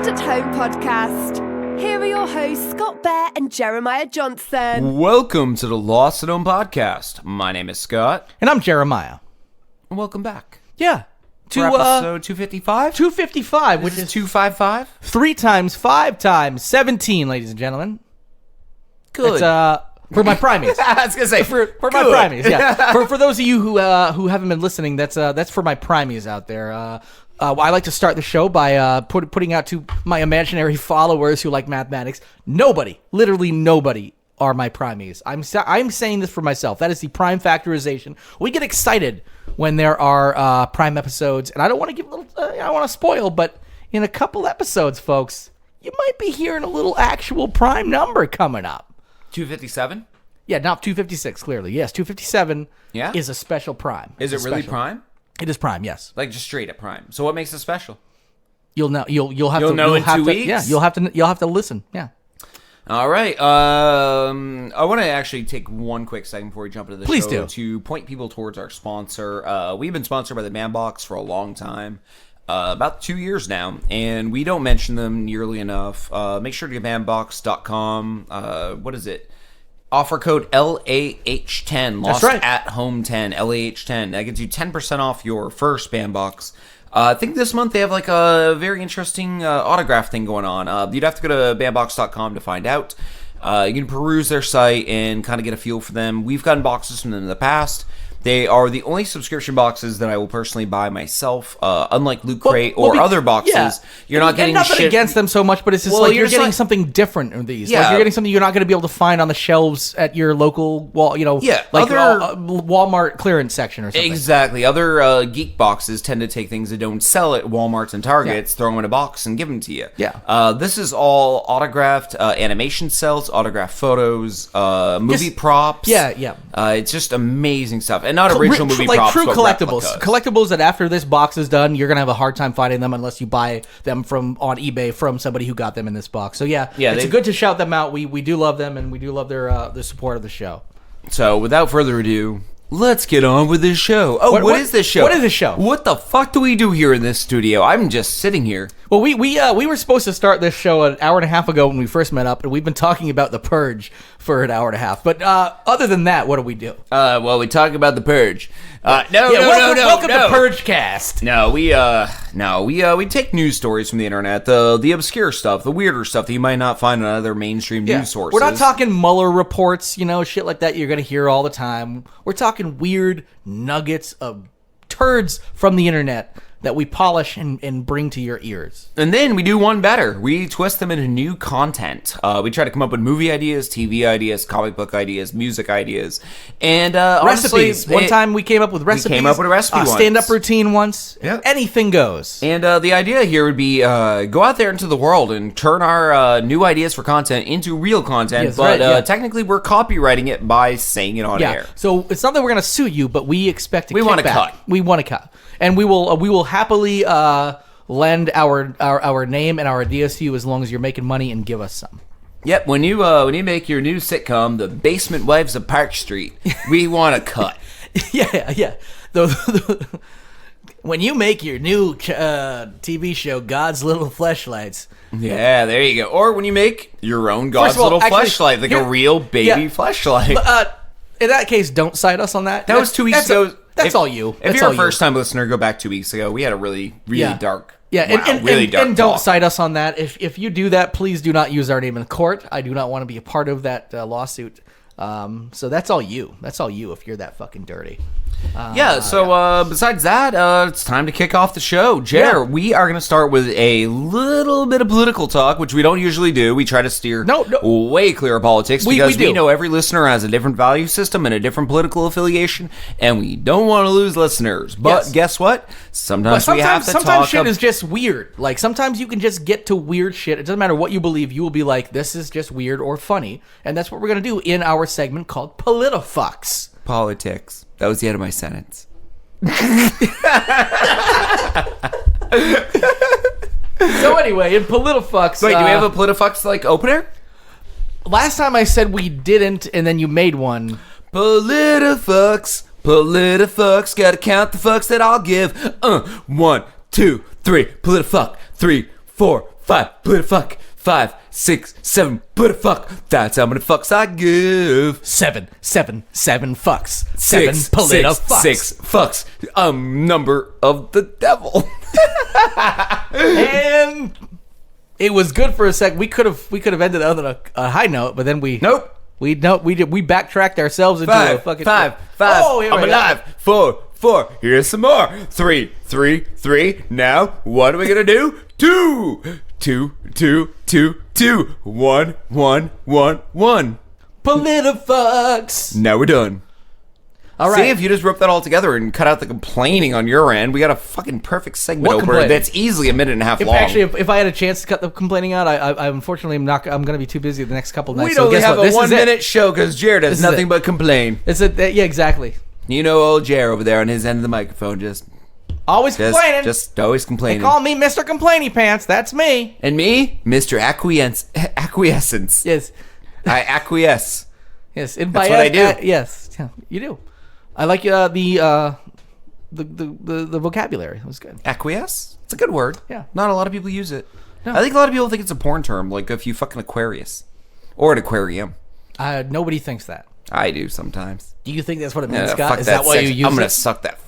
at Home podcast. Here are your hosts, Scott Bear and Jeremiah Johnson. Welcome to the Lost at Home podcast. My name is Scott. And I'm Jeremiah. And welcome back. Yeah. To episode 255? 255, which is 255? 3 times 5 times 17, ladies and gentlemen. Good. It's, for my primates. I was going to say, for my primates, yeah. for those of you who haven't been listening, that's for my primates out there. I like to start the show by putting out to my imaginary followers who like mathematics. Nobody, literally nobody, are my primates. I'm saying this for myself. That is the prime factorization. We get excited when there are prime episodes, and I don't want to give a little. I don't want to spoil, but in a couple episodes, folks, you might be hearing a little actual prime number coming up. 257? Yeah, not 256. Clearly, yes, 257. Yeah? Is a special prime. Is it really prime? It is prime, yes. Like just straight at prime. So what makes it special? You'll know. You'll have You'll to know in 2 weeks. Yeah, you'll have to listen. Yeah. All right. I want to actually take one quick second before we jump into the Please show do. to point people towards our sponsor. We've been sponsored by the Man Box for a long time, about 2 years now, and we don't mention them nearly enough. Make sure to get manbox.com. What is it? Offer code LAH10, Lost right. at Home 10, LAH10. That gets you 10% off your first band box. I think this month they have like a very interesting autograph thing going on. You'd have to go to bandbox.com to find out. You can peruse their site and kind of get a feel for them. We've gotten boxes from them in the past. They are the only subscription boxes that I will personally buy myself. Unlike Loot Crate or other boxes, you're not getting nothing shit against them so much, but it's just Well, like you're getting like- something different in these. Yeah. Like you're getting something you're not going to be able to find on the shelves at your local Yeah, like other- Walmart clearance section or something. Exactly. Other geek boxes tend to take things that don't sell at Walmarts and Targets, throw them in a box, and give them to you. Yeah. This is all autographed animation cells, autographed photos, movie props. Yeah. It's just amazing stuff. And not original movie like props, true but collectibles. replicas. Collectibles that after this box is done, you're gonna have a hard time finding them unless you buy them from on eBay from somebody who got them in this box. So it's good to shout them out. We do love them, and we do love their support of the show. So without further ado, let's get on with this show. Oh, what is this show? What is this show? What the fuck do we do here in this studio? I'm just sitting here. Well, we were supposed to start this show an hour and a half ago when we first met up, and we've been talking about The Purge for an hour and a half. But other than that, what do we do? Well, we talk about The Purge. Welcome to Purge Cast. No, we take news stories from the internet, the obscure stuff, the weirder stuff that you might not find on other mainstream news sources. We're not talking Mueller reports, shit like that you're going to hear all the time. We're talking weird nuggets of turds from the internet that we polish and bring to your ears. And then we do one better. We twist them into new content. We try to come up with movie ideas, TV ideas, comic book ideas, music ideas, and recipes. Honestly, One time we came up with recipes. We came up with a recipe once. Stand-up routine once. Yep. Anything goes. And the idea here would be go out there into the world and turn our new ideas for content into real content. Yes, but right, yeah. technically, we're copywriting it by saying it on air. So it's not that we're going to sue you, but we expect We want to cut. We want to cut. And we will happily lend our name and our ideas to you as long as you're making money and give us some. Yep, when you make your new sitcom, The Basement Wives of Park Street, we want to cut. Yeah. When you make your new TV show, God's Little Fleshlights. Yeah, there you go. Or when you make your own God's of all, Little actually, fleshlight, like a real baby fleshlight. In that case, don't cite us on that. That was 2 weeks ago. That's all you. If you're a first-time listener, go back 2 weeks ago. We had a really dark... Yeah, and don't cite us on that. If you do that, please do not use our name in court. I do not want to be a part of that lawsuit. So that's all you. That's all you if you're that fucking dirty. Besides that, it's time to kick off the show. Jer, we are going to start with a little bit of political talk, which we don't usually do. We try to steer way clear of politics because we know every listener has a different value system and a different political affiliation, and we don't want to lose listeners. But guess what? Sometimes we have to Sometimes shit is just weird. Like, sometimes you can just get to weird shit. It doesn't matter what you believe. You will be like, this is just weird or funny. And that's what we're going to do in our segment called Politifucks. Politics. That was the end of my sentence. So anyway, in Politifucks... Wait, do we have a Politifucks, opener? Last time I said we didn't, and then you made one. Politifucks, gotta count the fucks that I'll give. 1, 2, 3, Politifuck, 3, 4, 5, but fuck. 5, 6, 7, but fuck. That's how many fucks I give. 7 fucks. 7 fucks. 6 fucks. Number of the devil. And it was good for a sec. We could have ended on a high note, but then we we backtracked ourselves into a fucking 5. Oh, here I'm we go. alive. 4. Here's some more. 3. Now what are we gonna do? 2. 1. Politifucks. Now we're done. All right. See, if you just rip that all together and cut out the complaining on your end, we got a fucking perfect segment What opener complaining? that's easily a minute and a half long. If I had a chance to cut the complaining out, I unfortunately am not. I'm going to be too busy the next couple of nights. We'd only have what? a 1 minute show because Jared has This is nothing it. but complain. Yeah, exactly. You know, old Jared over there on his end of the microphone just Always complaining. Just always They complaining. call me Mr. Complainy Pants. That's me. And me, Mr. Acquiescence. Yes. I acquiesce. Yes. And That's what I do. Yes. Yeah, you do. I like the vocabulary. It was good. Acquiesce? It's a good word. Yeah. Not a lot of people use it. No. I think a lot of people think it's a porn term, like if you fucking Aquarius. Or an aquarium. Nobody thinks that. I do sometimes. Do you think that's what it means, Scott? Fuck Is that why you use I'm gonna it? suck that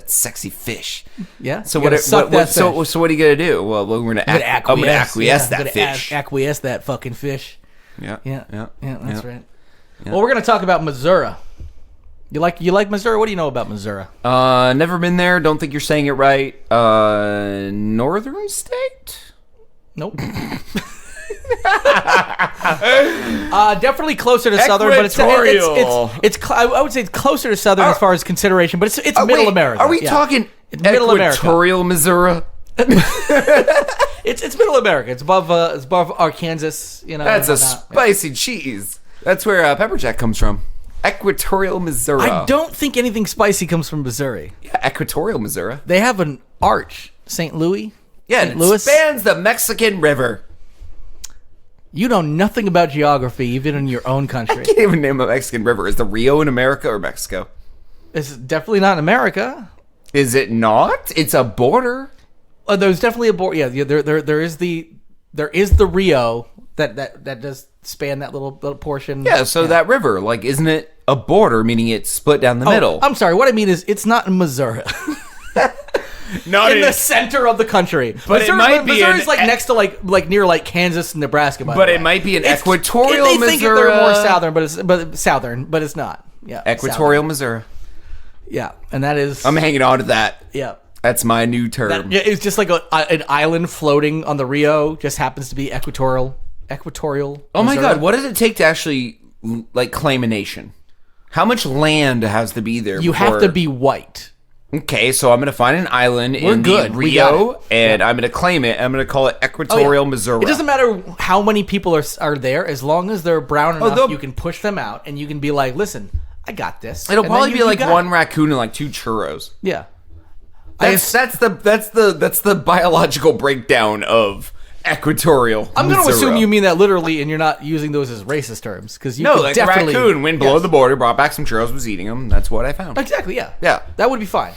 sexy fish. Yeah. So You what? gotta suck that fish. So what are you gonna do? Well, we're gonna. I'm gonna acquiesce Yeah, that fish. Acquiesce that fucking fish. Yeah. Yeah. That's right. Yeah. Well, we're gonna talk about Missouri. You like Missouri? What do you know about Missouri? Never been there. Don't think you're saying it right. Northern state. Nope. Definitely closer to southern, but it's I would say it's closer to southern as far as consideration, but it's middle America. Are we Yeah. talking It's middle America. Equatorial Missouri? It's middle America. It's above Arkansas. You know, That's a and whatnot. spicy cheese. That's where pepper jack comes from. Equatorial Missouri. I don't think anything spicy comes from Missouri. Yeah, Equatorial Missouri. They have an arch, St. Louis. Yeah, St. and it Louis. spans the Mexican River. You know nothing about geography, even in your own country. I can't even name a Mexican river. Is the Rio in America or Mexico? It's definitely not in America. Is it not? It's a border. There's definitely a border. Yeah, there is the Rio that does span that little portion. Yeah, so that river, like, isn't it a border, meaning it's split down the middle? I'm sorry. What I mean is, it's not in Missouri. Not in the center of the country, but it might be Missouri's like next to like near like Kansas and Nebraska. By But the way. it might be an It's- equatorial They Missouri. think they're more southern, but it's not. Yeah, Equatorial southern. Missouri. Yeah, and that is. I'm hanging on to that. Yeah. That's my new term. Yeah, it's just like an island floating on the Rio. Just happens to be equatorial. Oh my Missouri. God, what does it take to actually like claim a nation? How much land has to be there? You have to be white. Okay, so I'm going to find an island in good. the We got Rio, it. and I'm going to claim it. I'm going to call it Oh, Equatorial yeah. Missouri. It doesn't matter how many people are there, as long as they're brown enough. they'll- You can push them out, and you can be like, "Listen, I got this." It'll And probably then be like got one it. raccoon and like 2 churros. Yeah. That's the biological breakdown of Equatorial. I'm going to Missouri. assume you mean that literally, and you're not using those as racist terms because you No, could like definitely a raccoon went below Yes. the border, brought back some churros, was eating them. That's what I found. Exactly. Yeah. Yeah. That would be fine.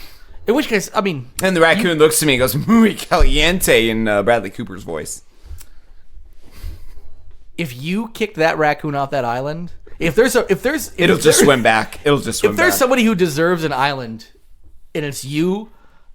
In which case, I mean, And the raccoon looks to me and goes, "Muy caliente," in Bradley Cooper's voice. if you kicked that raccoon off that island, it'll Just swim back. It'll just swim If there's back. somebody who deserves an island, and it's you,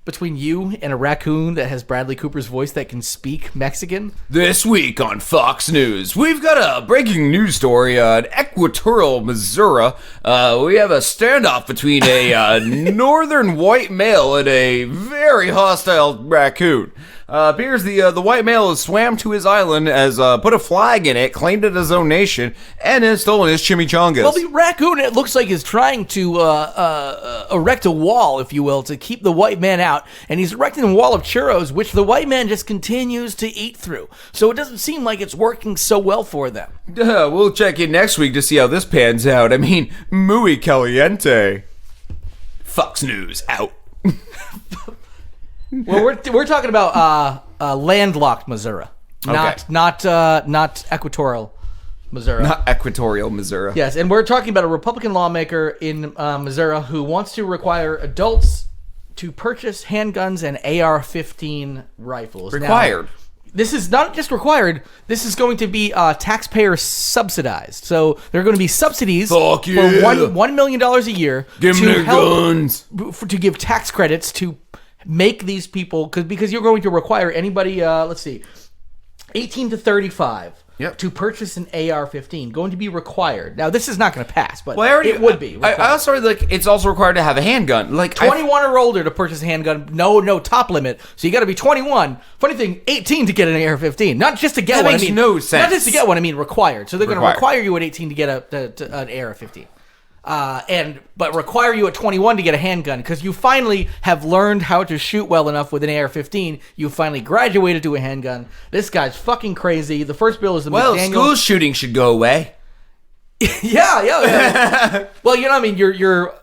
between you and a raccoon that has Bradley Cooper's voice that can speak Mexican, This week on Fox News, we've got a breaking news story in Equatorial Missouri. We have a standoff between a northern white male and a very hostile raccoon. Appears the white male has swam to his island, has put a flag in it, claimed it as his own nation, and has stolen his chimichangas. well, the raccoon, it looks like, is trying to erect a wall, if you will, to keep the white man out, and he's erecting a wall of churros, which the white man just continues to eat through. So it doesn't seem like it's working so well for them. We'll check in next week to see how this pans out. I mean, muy caliente. Fox News out. Well, we're talking about landlocked Missouri, not equatorial Missouri. Not Equatorial Missouri. Yes, and we're talking about a Republican lawmaker in Missouri who wants to require adults to purchase handguns and AR-15 rifles. Required. this is not just required. This is going to be taxpayer subsidized. So there are going to be subsidies for $1 million a year Give them their guns. to give tax credits to make these people, because you're going to require anybody, 18 to 35 to purchase an AR-15, going to be required. Now, this is not going to pass, but it would be. I also read, it's also required to have a handgun. 21 or older to purchase a handgun. No top limit. So you got to be 21. Funny thing, 18 to get an AR-15. Not just to get that one. Makes no sense. Not just to get one. I mean required. So they're going to require you at 18 to get an AR-15. But require you at 21 to get a handgun, because you finally have learned how to shoot well enough with an AR-15. You finally graduated to a handgun. This guy's fucking crazy. The first bill is the McDaniel. School shooting should go away. yeah. Well, you know, I mean, you're.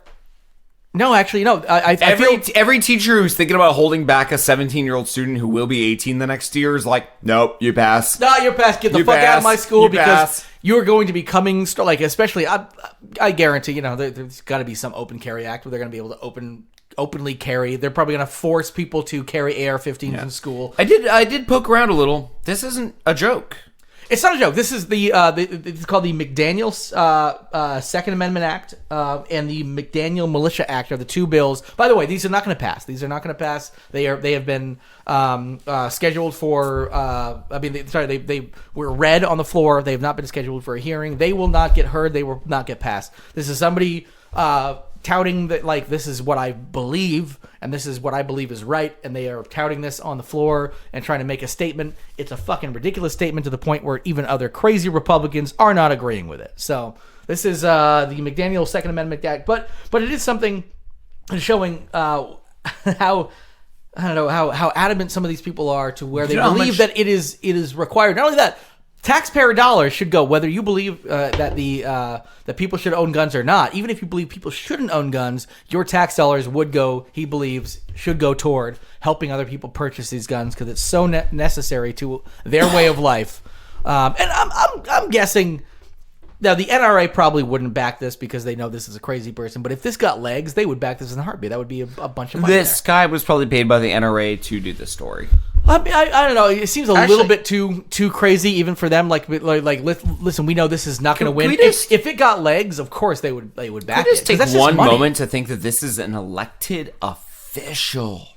No, actually, no. I feel every teacher who's thinking about holding back a 17-year-old student who will be 18 the next year is like, nope, you pass. No, you're pass. Get the fuck out of my school, because you're going to be coming. Especially, I guarantee, there's got to be some open carry act where they're going to be able to openly carry. They're probably going to force people to carry AR-15s in school. I did poke around a little. This isn't a joke. It's not a joke. This is it's called the McDaniel Second Amendment Act and the McDaniel Militia Act are the two bills. By the way, these are not going to pass. They have been scheduled for. They were read on the floor. They have not been scheduled for a hearing. They will not get heard. They will not get passed. This is somebody touting that, this is what I believe, and this is what I believe is right, and they are touting this on the floor and trying to make a statement. It's a fucking ridiculous statement to the point where even other crazy Republicans are not agreeing with it. So this is the McDaniel Second Amendment Act, but it is something showing how how adamant some of these people are to where they believe that it is required. Not only that, taxpayer dollars should go, whether you believe that people should own guns or not. Even if you believe people shouldn't own guns, your tax dollars would go, he believes, should go toward helping other people purchase these guns, because it's so necessary to their way of life. And I'm guessing. Now, the NRA probably wouldn't back this because they know this is a crazy person. But if this got legs, they would back this in a heartbeat. That would be a bunch of money. This guy was probably paid by the NRA to do this story. I don't know. It seems a little bit too crazy even for them. Like, listen, we know this is not going to win. If it got legs, of course they would back it. Just take one moment to think that this is an elected official.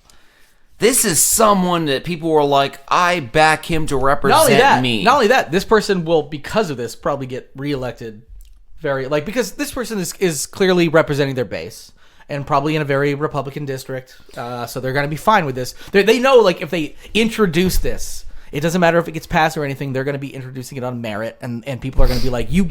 This is someone that people were like, I back him to represent me. Not only that, this person will, because of this, probably get reelected because this person is clearly representing their base and probably in a very Republican district. So they're going to be fine with this. They know, if they introduce this, it doesn't matter if it gets passed or anything, they're going to be introducing it on merit. And people are going to be like, you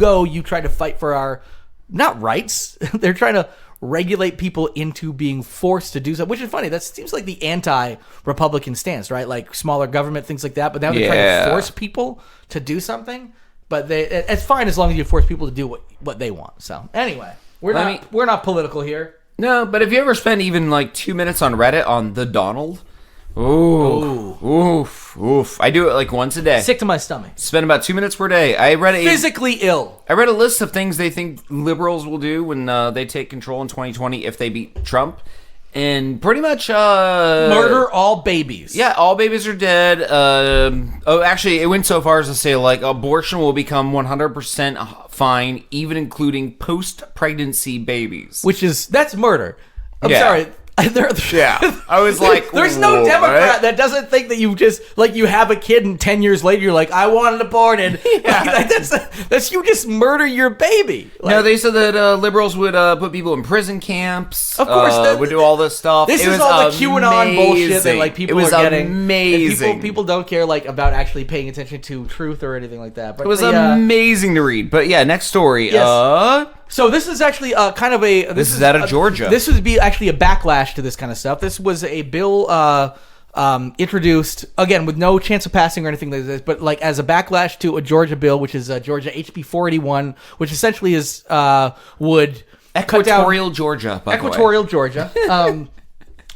try to fight for our, not rights. They're trying to regulate people into being forced to do so, which is funny. That seems like the anti-Republican stance, right? Like smaller government, things like that. But now they're trying to force people to do something. But it's fine as long as you force people to do what they want. So anyway, we're not political here. No, but have you ever spent even 2 minutes on Reddit on the Donald? Oof. I do it once a day. Sick to my stomach. Spend about 2 minutes per day. I read physically ill. I read a list of things they think liberals will do when they take control in 2020 if they beat Trump. And pretty much murder all babies. Yeah, all babies are dead. Actually, it went so far as to say abortion will become 100% fine, even including post-pregnancy babies. That's murder. I'm sorry. I was like, there's no Democrat that doesn't think that you just you have a kid and 10 years later you're like, I want it aborted. That's you just murder your baby. No, they said that liberals would put people in prison camps. Of course, would do all this stuff. This is all the QAnon bullshit that people are getting. Amazing. People don't care about actually paying attention to truth or anything like that. But it was amazing to read. But yeah, next story. Yes. So this is actually kind of a... This is out of Georgia. This would be actually a backlash to this kind of stuff. This was a bill introduced, again, with no chance of passing or anything like this, but as a backlash to a Georgia bill, which is Georgia HB 481, which essentially is would... Equatorial Georgia, by the way. Equatorial Georgia.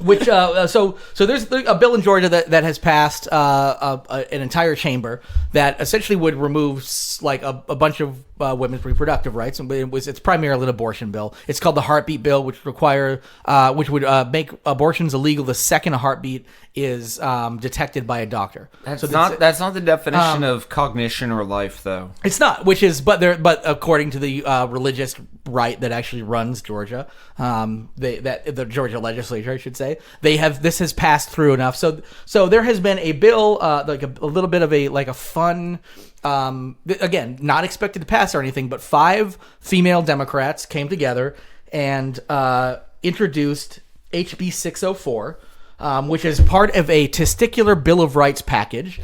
Which so there's a bill in Georgia that has passed an entire chamber that essentially would remove a bunch of women's reproductive rights, and it's primarily an abortion bill. It's called the heartbeat bill, which would make abortions illegal the second a heartbeat is detected by a doctor. That's not the definition of cognition or life, though. It's not, but according to the religious right that actually runs Georgia, the Georgia legislature, I should say, this has passed through enough. So there has been a bill, like a little bit of a fun. Again, not expected to pass or anything, but 5 female Democrats came together and introduced HB 604, which is part of a testicular Bill of Rights package.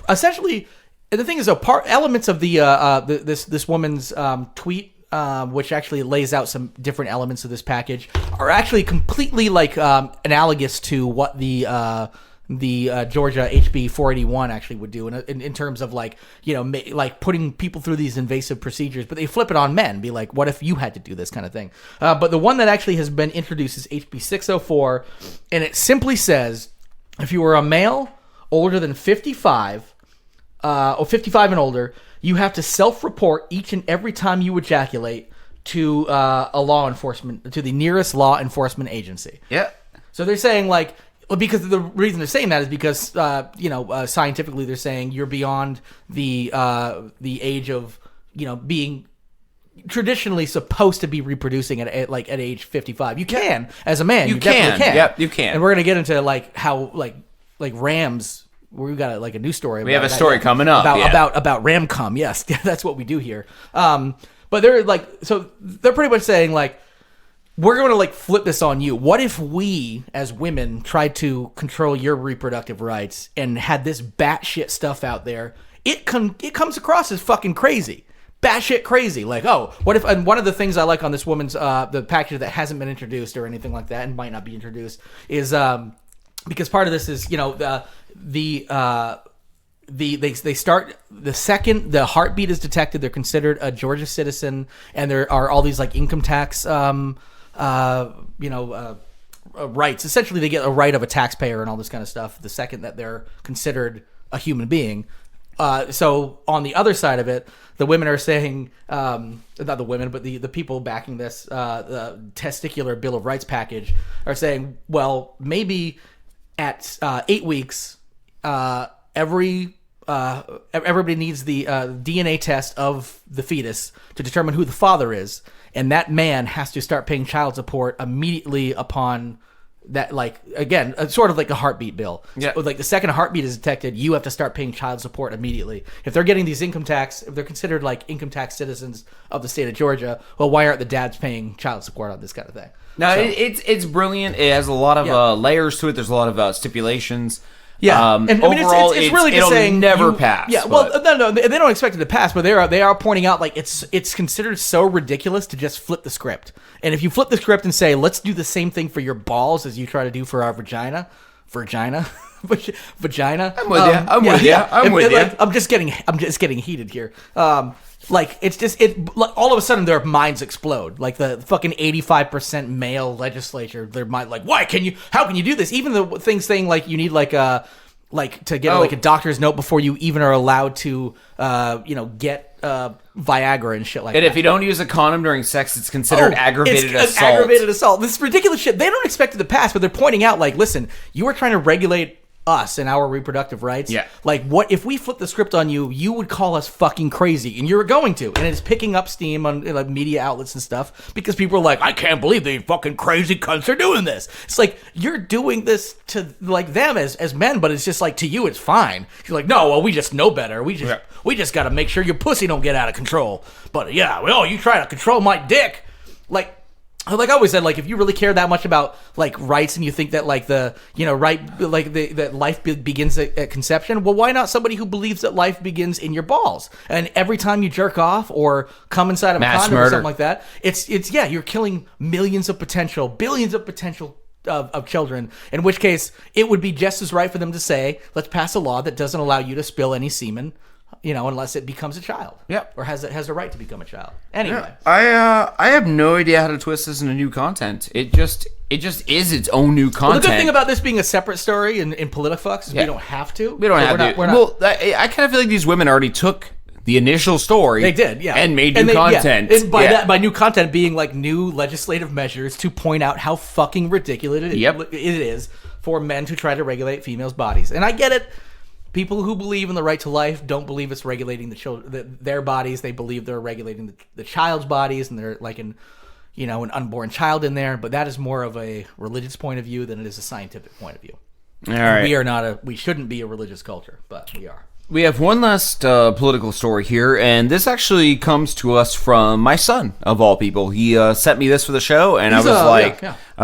Essentially, the thing is, elements of this woman's tweet, which actually lays out some different elements of this package, are actually completely analogous to what the Georgia HB 481 actually would do in terms of putting people through these invasive procedures, but they flip it on men, be like, what if you had to do this kind of thing? But the one that actually has been introduced is HB 604, and it simply says, if you were a male older than 55, or 55 and older, you have to self-report each and every time you ejaculate to to the nearest law enforcement agency. Yeah. So they're saying because the reason they're saying that is because scientifically they're saying you're beyond the age of being traditionally supposed to be reproducing at age 55. You can as a man. You definitely can. Yep, you can. And we're gonna get into how rams. We've got a new story. We have a story coming up about ram cum. Yes, that's what we do here. But they're they're pretty much saying we're going to flip this on you. What if we, as women, tried to control your reproductive rights and had this batshit stuff out there? It comes across as fucking crazy, batshit crazy. What if? And one of the things I like on this woman's the package that hasn't been introduced or anything like that and might not be introduced is because part of this is they start the second the heartbeat is detected, they're considered a Georgia citizen, and there are all these income tax rights. Essentially, they get a right of a taxpayer and all this kind of stuff the second that they're considered a human being. So on the other side of it, the women are saying, not the women, but the people backing this the testicular Bill of Rights package are saying, well, maybe at 8 weeks, everybody needs the DNA test of the fetus to determine who the father is, and that man has to start paying child support immediately upon that. Again, sort of like a heartbeat bill. Yeah. So, the second a heartbeat is detected, you have to start paying child support immediately. If they're getting these if they're considered income tax citizens of the state of Georgia, well, why aren't the dads paying child support on this kind of thing? No, it's brilliant. It has a lot of layers to it. There's a lot of stipulations. Yeah, and overall, it's really just it'll saying never pass. Yeah, well, no, they don't expect it to pass, but they are pointing out it's considered so ridiculous to just flip the script. And if you flip the script and say, let's do the same thing for your balls as you try to do for our vagina. I'm with you. I'm with you. I'm just getting heated here. It's just all of a sudden their minds explode. The fucking 85% male legislature, their mind how can you do this? Even the things saying you need to get a doctor's note before you even are allowed to get Viagra and shit like that. And if you don't use a condom during sex, it's considered aggravated assault. Aggravated assault. This ridiculous shit. They don't expect it to pass, but they're pointing out listen, you are trying to regulate us and our reproductive rights. Yeah. What if we flip the script on you? You would call us fucking crazy, and you're going to, and it's picking up steam on media outlets and stuff because people are I can't believe these fucking crazy cunts are doing this. It's you're doing this to them as men, but it's just to you it's fine. You're no, well, we just know better. We just got to make sure your pussy don't get out of control. But yeah, well, you try to control my dick, Like I always said, if you really care that much about rights and you think that that life begins at conception, well, why not somebody who believes that life begins in your balls? And every time you jerk off or come inside of a condom or something like that, it's you're killing billions of potential of children. In which case, it would be just as right for them to say, let's pass a law that doesn't allow you to spill any semen. Unless it becomes a child. Yep. Or has a right to become a child. Anyway. Yeah. I have no idea how to twist this into new content. It just is its own new content. Well, the good thing about this being a separate story in PolitiFux is we don't have to. We don't have to. I kind of feel like these women already took the initial story. They did, yeah, and made new content. Yeah. And by new content being like new legislative measures to point out how fucking ridiculous it is for men to try to regulate females' bodies. And I get it. People who believe in the right to life don't believe it's regulating their bodies. They believe they're regulating the child's bodies, and they're like an unborn child in there. But that is more of a religious point of view than it is a scientific point of view. All right. We shouldn't be a religious culture, but we are. We have one last political story here, and this actually comes to us from my son, of all people. He sent me this for the show, and I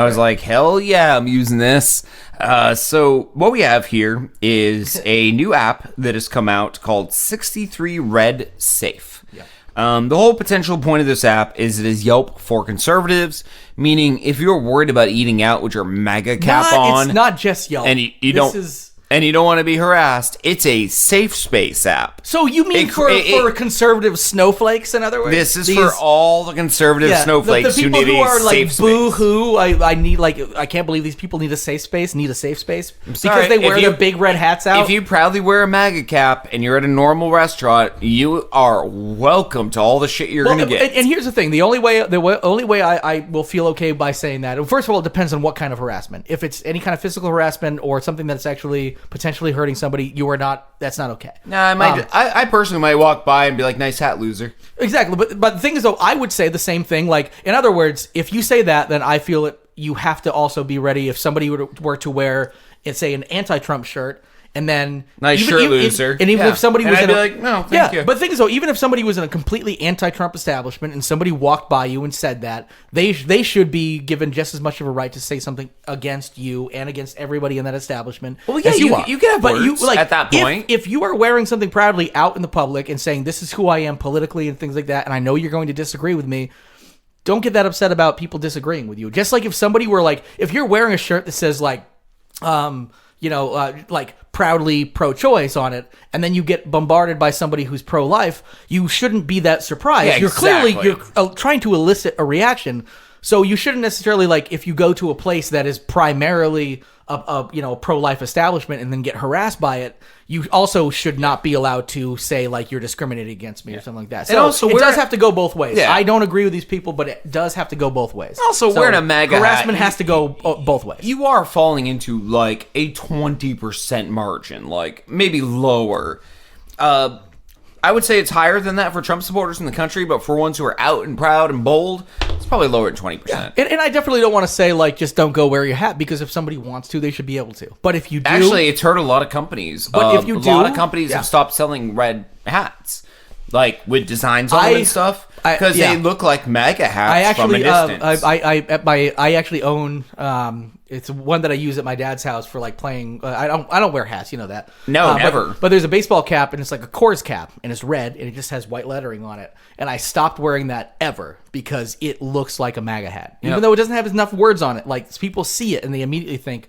was like, hell yeah, I'm using this. So what we have here is a new app that has come out called 63 Red Safe. Yeah. The whole potential point of this app is it is Yelp for conservatives, meaning if you're worried about eating out with your MAGA cap on, it's not just Yelp, and you don't want to be harassed, it's a safe space app. So you mean for conservative snowflakes, in other words? This is for all the conservative snowflakes the people who need who are a like, safe space. Boo-hoo, I can't believe these people need a safe space. Because they wear their big red hats out. If you proudly wear a MAGA cap and you're at a normal restaurant, you are welcome to all the shit you're going to get. And here's the thing. The only way I will feel okay by saying that, first of all, it depends on what kind of harassment. If it's any kind of physical harassment or something that's actually potentially hurting somebody, that's not okay. Nah, I personally might walk by and be like, nice hat, loser. Exactly. But the thing is, though, I would say the same thing. Like, in other words, if you say that, then I feel it. You have to also be ready if somebody were to wear, say, an anti-Trump shirt. And then loser. And even if somebody was I'd be like, no, thank you. But the thing is, though, even if somebody was in a completely anti-Trump establishment and somebody walked by you and said that, they should be given just as much of a right to say something against you and against everybody in that establishment. Well, yeah, as you can have words at that point. If you are wearing something proudly out in the public and saying this is who I am politically and things like that, and I know you're going to disagree with me, don't get that upset about people disagreeing with you. Just like if somebody were like, if you're wearing a shirt that says like, like proudly pro-choice on it, and then you get bombarded by somebody who's pro-life, you shouldn't be that surprised. Yeah, exactly. You're trying to elicit a reaction, so you shouldn't necessarily, like, if you go to a place that is primarily a pro-life establishment and then get harassed by it, you also should not be allowed to say, like, you're discriminating against me or something like that. So it does have to go both ways. Yeah. I don't agree with these people, but it does have to go both ways. Also, wearing a MAGA harassment has to go both ways. You are falling into, like, a 20% margin, like, maybe lower. I would say it's higher than that for Trump supporters in the country, but for ones who are out and proud and bold, it's probably lower than 20%. Yeah. And I definitely don't want to say, like, just don't go wear your hat, because if somebody wants to, they should be able to. But if you do... Actually, it's hurt a lot of companies. But if you do... A lot of companies have stopped selling red hats, like, with designs on them and stuff, because they look like MAGA hats from a distance. I actually own... it's one that I use at my dad's house for, like, playing. I don't wear hats, you know that. No, never. But there's a baseball cap, and it's like a Coors cap, and it's red, and it just has white lettering on it. And I stopped wearing that ever because it looks like a MAGA hat, even though it doesn't have enough words on it. Like, people see it and they immediately think,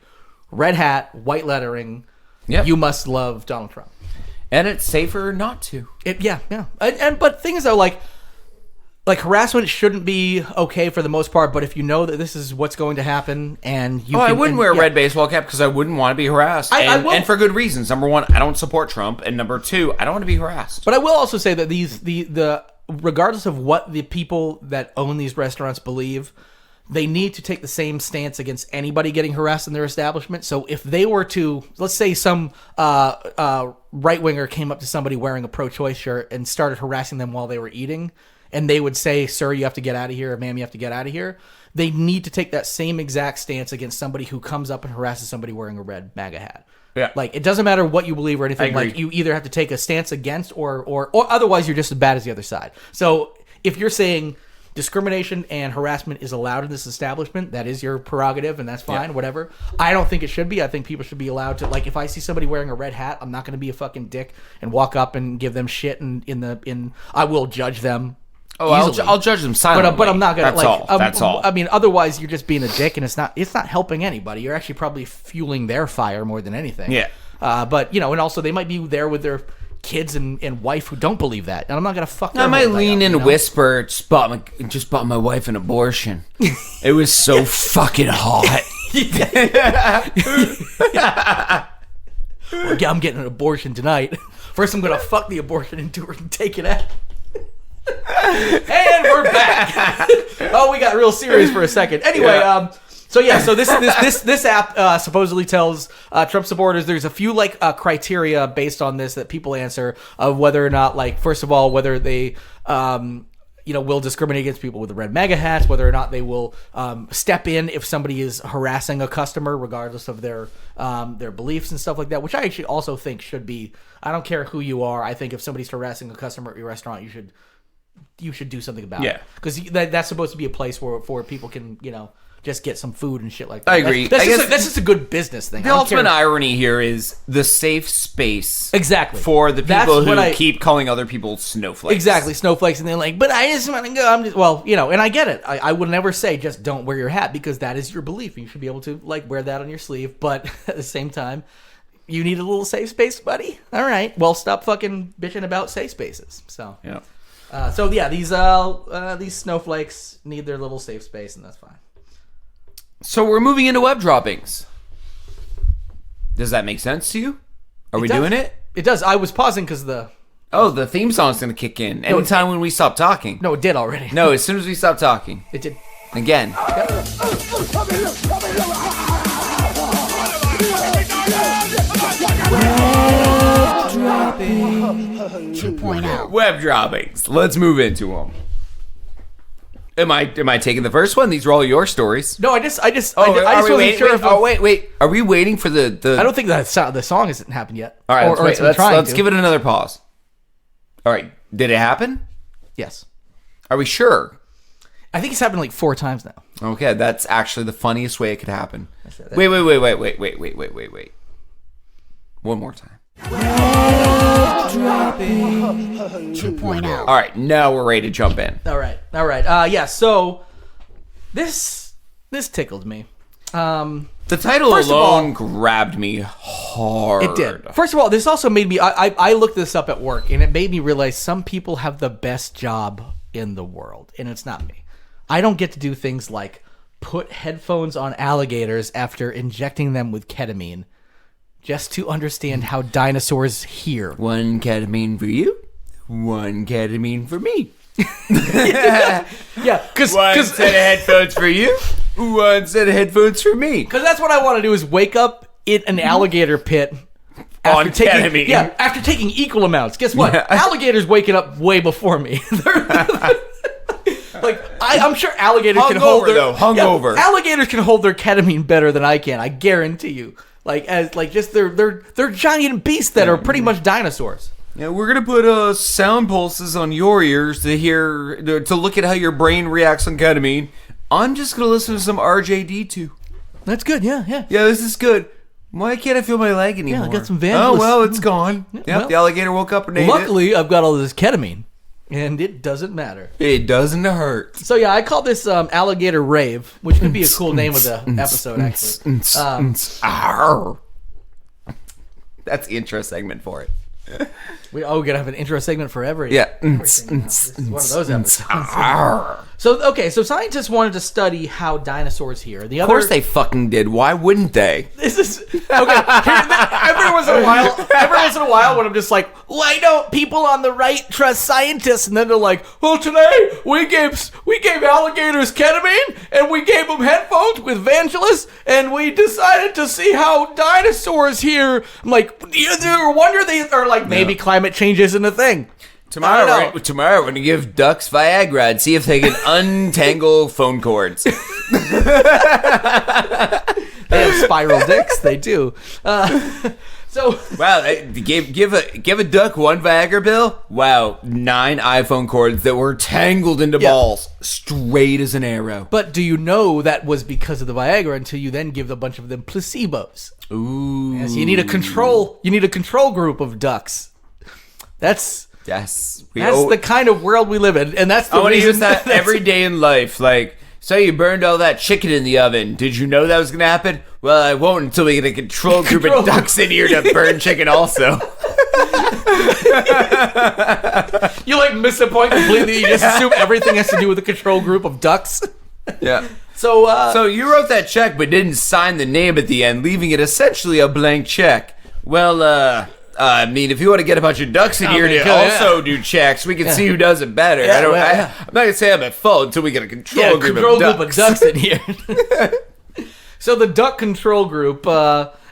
red hat, white lettering. You must love Donald Trump. And it's safer not to. But things though, like harassment shouldn't be okay for the most part, but if you know that this is what's going to happen, and you I wouldn't wear a red baseball cap because I wouldn't want to be harassed. And for good reasons. Number one, I don't support Trump, and number two, I don't want to be harassed. But I will also say that the regardless of what the people that own these restaurants believe, they need to take the same stance against anybody getting harassed in their establishment. So if they were to, let's say some right-winger came up to somebody wearing a pro-choice shirt and started harassing them while they were eating, and they would say, sir, you have to get out of here, or ma'am, you have to get out of here, they need to take that same exact stance against somebody who comes up and harasses somebody wearing a red MAGA hat. Yeah. Like, it doesn't matter what you believe or anything. Like, you either have to take a stance against or otherwise you're just as bad as the other side. So if you're saying discrimination and harassment is allowed in this establishment, that is your prerogative, and that's fine, whatever. I don't think it should be. I think people should be allowed to, like, if I see somebody wearing a red hat, I'm not going to be a fucking dick and walk up and give them shit I will judge them. Oh, I'll judge them silently. But I'm not gonna. That's all. I mean, otherwise you're just being a dick, and it's not helping anybody. You're actually probably fueling their fire more than anything. Yeah. But and also they might be there with their kids and wife who don't believe that, and I'm not gonna fuck. I might lean in and whisper, just bought my wife an abortion. It was so fucking hot. well, yeah, I'm getting an abortion tonight. First, I'm gonna fuck the abortion into her and take it out. And we're back. Oh, we got real serious for a second. Anyway, so this app supposedly tells Trump supporters there's a few criteria based on this that people answer of whether or not, like, first of all, whether they will discriminate against people with the red MAGA hats, whether or not they will step in if somebody is harassing a customer, regardless of their beliefs and stuff like that, which I actually also think should be. I don't care who you are. I think if somebody's harassing a customer at your restaurant, you should do something about it. Because that's supposed to be a place where people can, just get some food and shit like that. I agree. That's just a good business thing. The ultimate irony here is the safe space. Exactly. For the people who keep calling other people snowflakes. Exactly, snowflakes, and they're like, but I just want to go. And I get it. I would never say just don't wear your hat because that is your belief. You should be able to wear that on your sleeve. But at the same time, you need a little safe space, buddy. All right. Well, stop fucking bitching about safe spaces. So yeah. These snowflakes need their little safe space, and that's fine. So we're moving into web droppings. Does that make sense to you? Are we doing it? It does. I was pausing because the theme song's going to kick in anytime when we stop talking. No, it did already. No, as soon as we stop talking. It did. Again. Web droppings. Let's move into them. Am I taking the first one? These are all your stories. No, I just wasn't sure. Wait. Are we waiting for the? I don't think the song hasn't happened yet. All right, let's give it another pause. All right, did it happen? Yes. Are we sure? I think it's happened like 4 times now. Okay, that's actually the funniest way it could happen. Wait. One more time. Dropping 2.0. All right, now we're ready to jump in. All right. Yeah. So this tickled me. The title alone grabbed me hard. It did. First of all, this also made me. I looked this up at work, and it made me realize some people have the best job in the world, and it's not me. I don't get to do things like put headphones on alligators after injecting them with ketamine, just to understand how dinosaurs hear. 1 ketamine for you, 1 ketamine for me. Yeah, because 1 set of headphones for you, 1 set of headphones for me. Because that's what I want to do is wake up in an alligator pit on ketamine. Yeah, after taking equal amounts. Guess what? Yeah. Alligators waking up way before me. I'm sure alligators can hold their hungover. Alligators can hold their ketamine better than I can. I guarantee you. They're giant beasts that are pretty much dinosaurs. Yeah, we're gonna put sound pulses on your ears to look at how your brain reacts on ketamine. I'm just gonna listen to some RJD2. That's good. Yeah. Yeah, this is good. Why can't I feel my leg anymore? Yeah, I got some Vangelis. Oh well, it's gone. Yep, the alligator woke up and ate it. Luckily, I've got all this ketamine, and it doesn't matter. It doesn't hurt. So yeah, I call this Alligator Rave, which could be a cool name of the episode, actually. That's the intro segment for it. We're gonna have an intro segment for everything. This is one of those episodes. So scientists wanted to study how dinosaurs hear. Of course they fucking did. Why wouldn't they? This is okay. Every once in a while, when I'm just like, why don't people on the right trust scientists? And then they're like, well, today we gave alligators ketamine and we gave them headphones with Vangelis and we decided to see how dinosaurs hear. I'm like, do you wonder maybe climate change isn't a thing? Tomorrow we're going to give ducks Viagra and see if they can untangle phone cords. They have spiral dicks. They do. Wow, give a duck 1 Viagra pill. Wow, 9 iPhone cords that were tangled into balls, straight as an arrow. But do you know that was because of the Viagra until you then give a bunch of them placebos? Ooh. Yes, you need a control group of ducks. That's the kind of world we live in, and that's the reason. I want to use that every day in life. Like, so you burned all that chicken in the oven. Did you know that was going to happen? Well, I won't until we get a control group of ducks in here to burn chicken also. You miss the point completely. You just assume everything has to do with a control group of ducks. Yeah. So you wrote that check but didn't sign the name at the end, leaving it essentially a blank check. Well, I mean, if you want to get a bunch of ducks in here to also do checks, we can see who does it better. Yeah, I'm not gonna say I'm at fault until we get a control group of ducks in here. So the duck control group.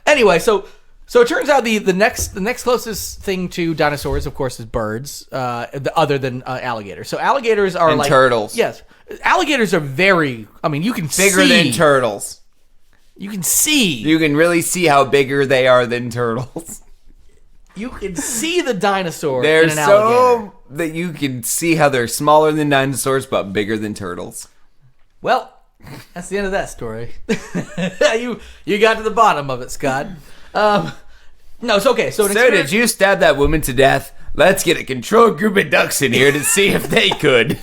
Anyway, so it turns out the next closest thing to dinosaurs, of course, is birds. Other than alligators. So alligators are and like turtles. Yes, alligators are very. I mean, you can bigger than turtles. You can see. You can really see how bigger they are than turtles. You can see the dinosaur They're in an alligator. so that you can see how they're smaller than dinosaurs but bigger than turtles. Well, that's the end of that story. you got to the bottom of it, Scott. No, it's okay. So did you stab that woman to death? Let's get a control group of ducks in here to see if they could.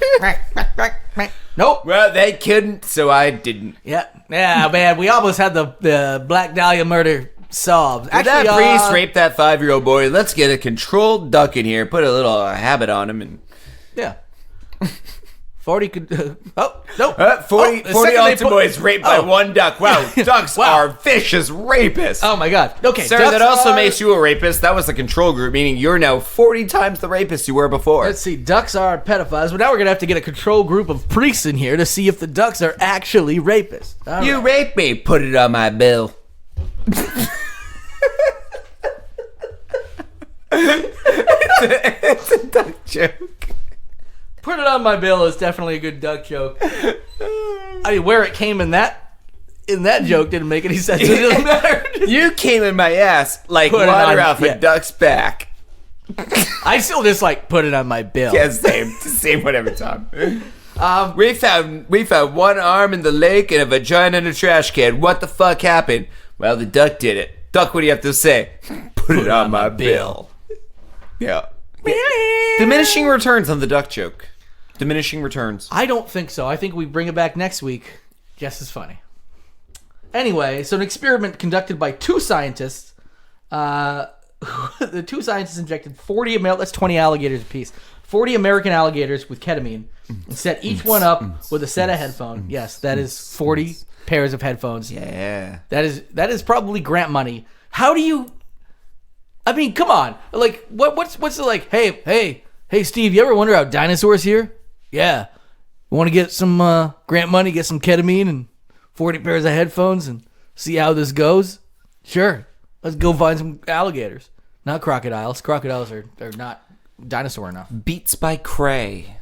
Nope. Well, they couldn't, so I didn't. Yeah, man. We almost had the Black Dahlia murder solved. Did that priest rape that 5-year-old boy? Let's get a controlled duck in here, put a little habit on him, and yeah. 40 could. Oh no. 40 altar boys raped by one duck. Wow, ducks are vicious rapists. Oh my god. Okay, sir, that also makes you a rapist. That was the control group, meaning you're now 40 times the rapist you were before. Let's see. Ducks are pedophiles, but now we're gonna have to get a control group of priests in here to see if the ducks are actually rapists. You raped me. Put it on my bill. It's a duck joke. Put it on my bill is definitely a good duck joke. I mean, where it came in that joke didn't make any sense. It doesn't matter. You came in my ass like water off a duck's back. I still just put it on my bill. Yeah, same one every time. We found one arm in the lake and a vagina in a trash can. What the fuck happened? Well, the duck did it. Duck, what do you have to say? Put it on my bill. Yeah. Diminishing returns on the duck joke. Diminishing returns. I don't think so. I think we bring it back next week. Just as funny. Anyway, so an experiment conducted by two scientists. The two scientists injected 20 alligators apiece. 40 American alligators with ketamine and set each one up with a set of headphones. Yes, that is 40 pairs of headphones. Yeah. That is probably grant money. How do you... I mean, come on. Like, what's the like, hey, Steve, you ever wonder how dinosaurs here? Yeah. Want to get some grant money, get some ketamine and 40 pairs of headphones and see how this goes? Sure. Let's go find some alligators. Not crocodiles. Crocodiles are not dinosaur enough. Beats by Cray.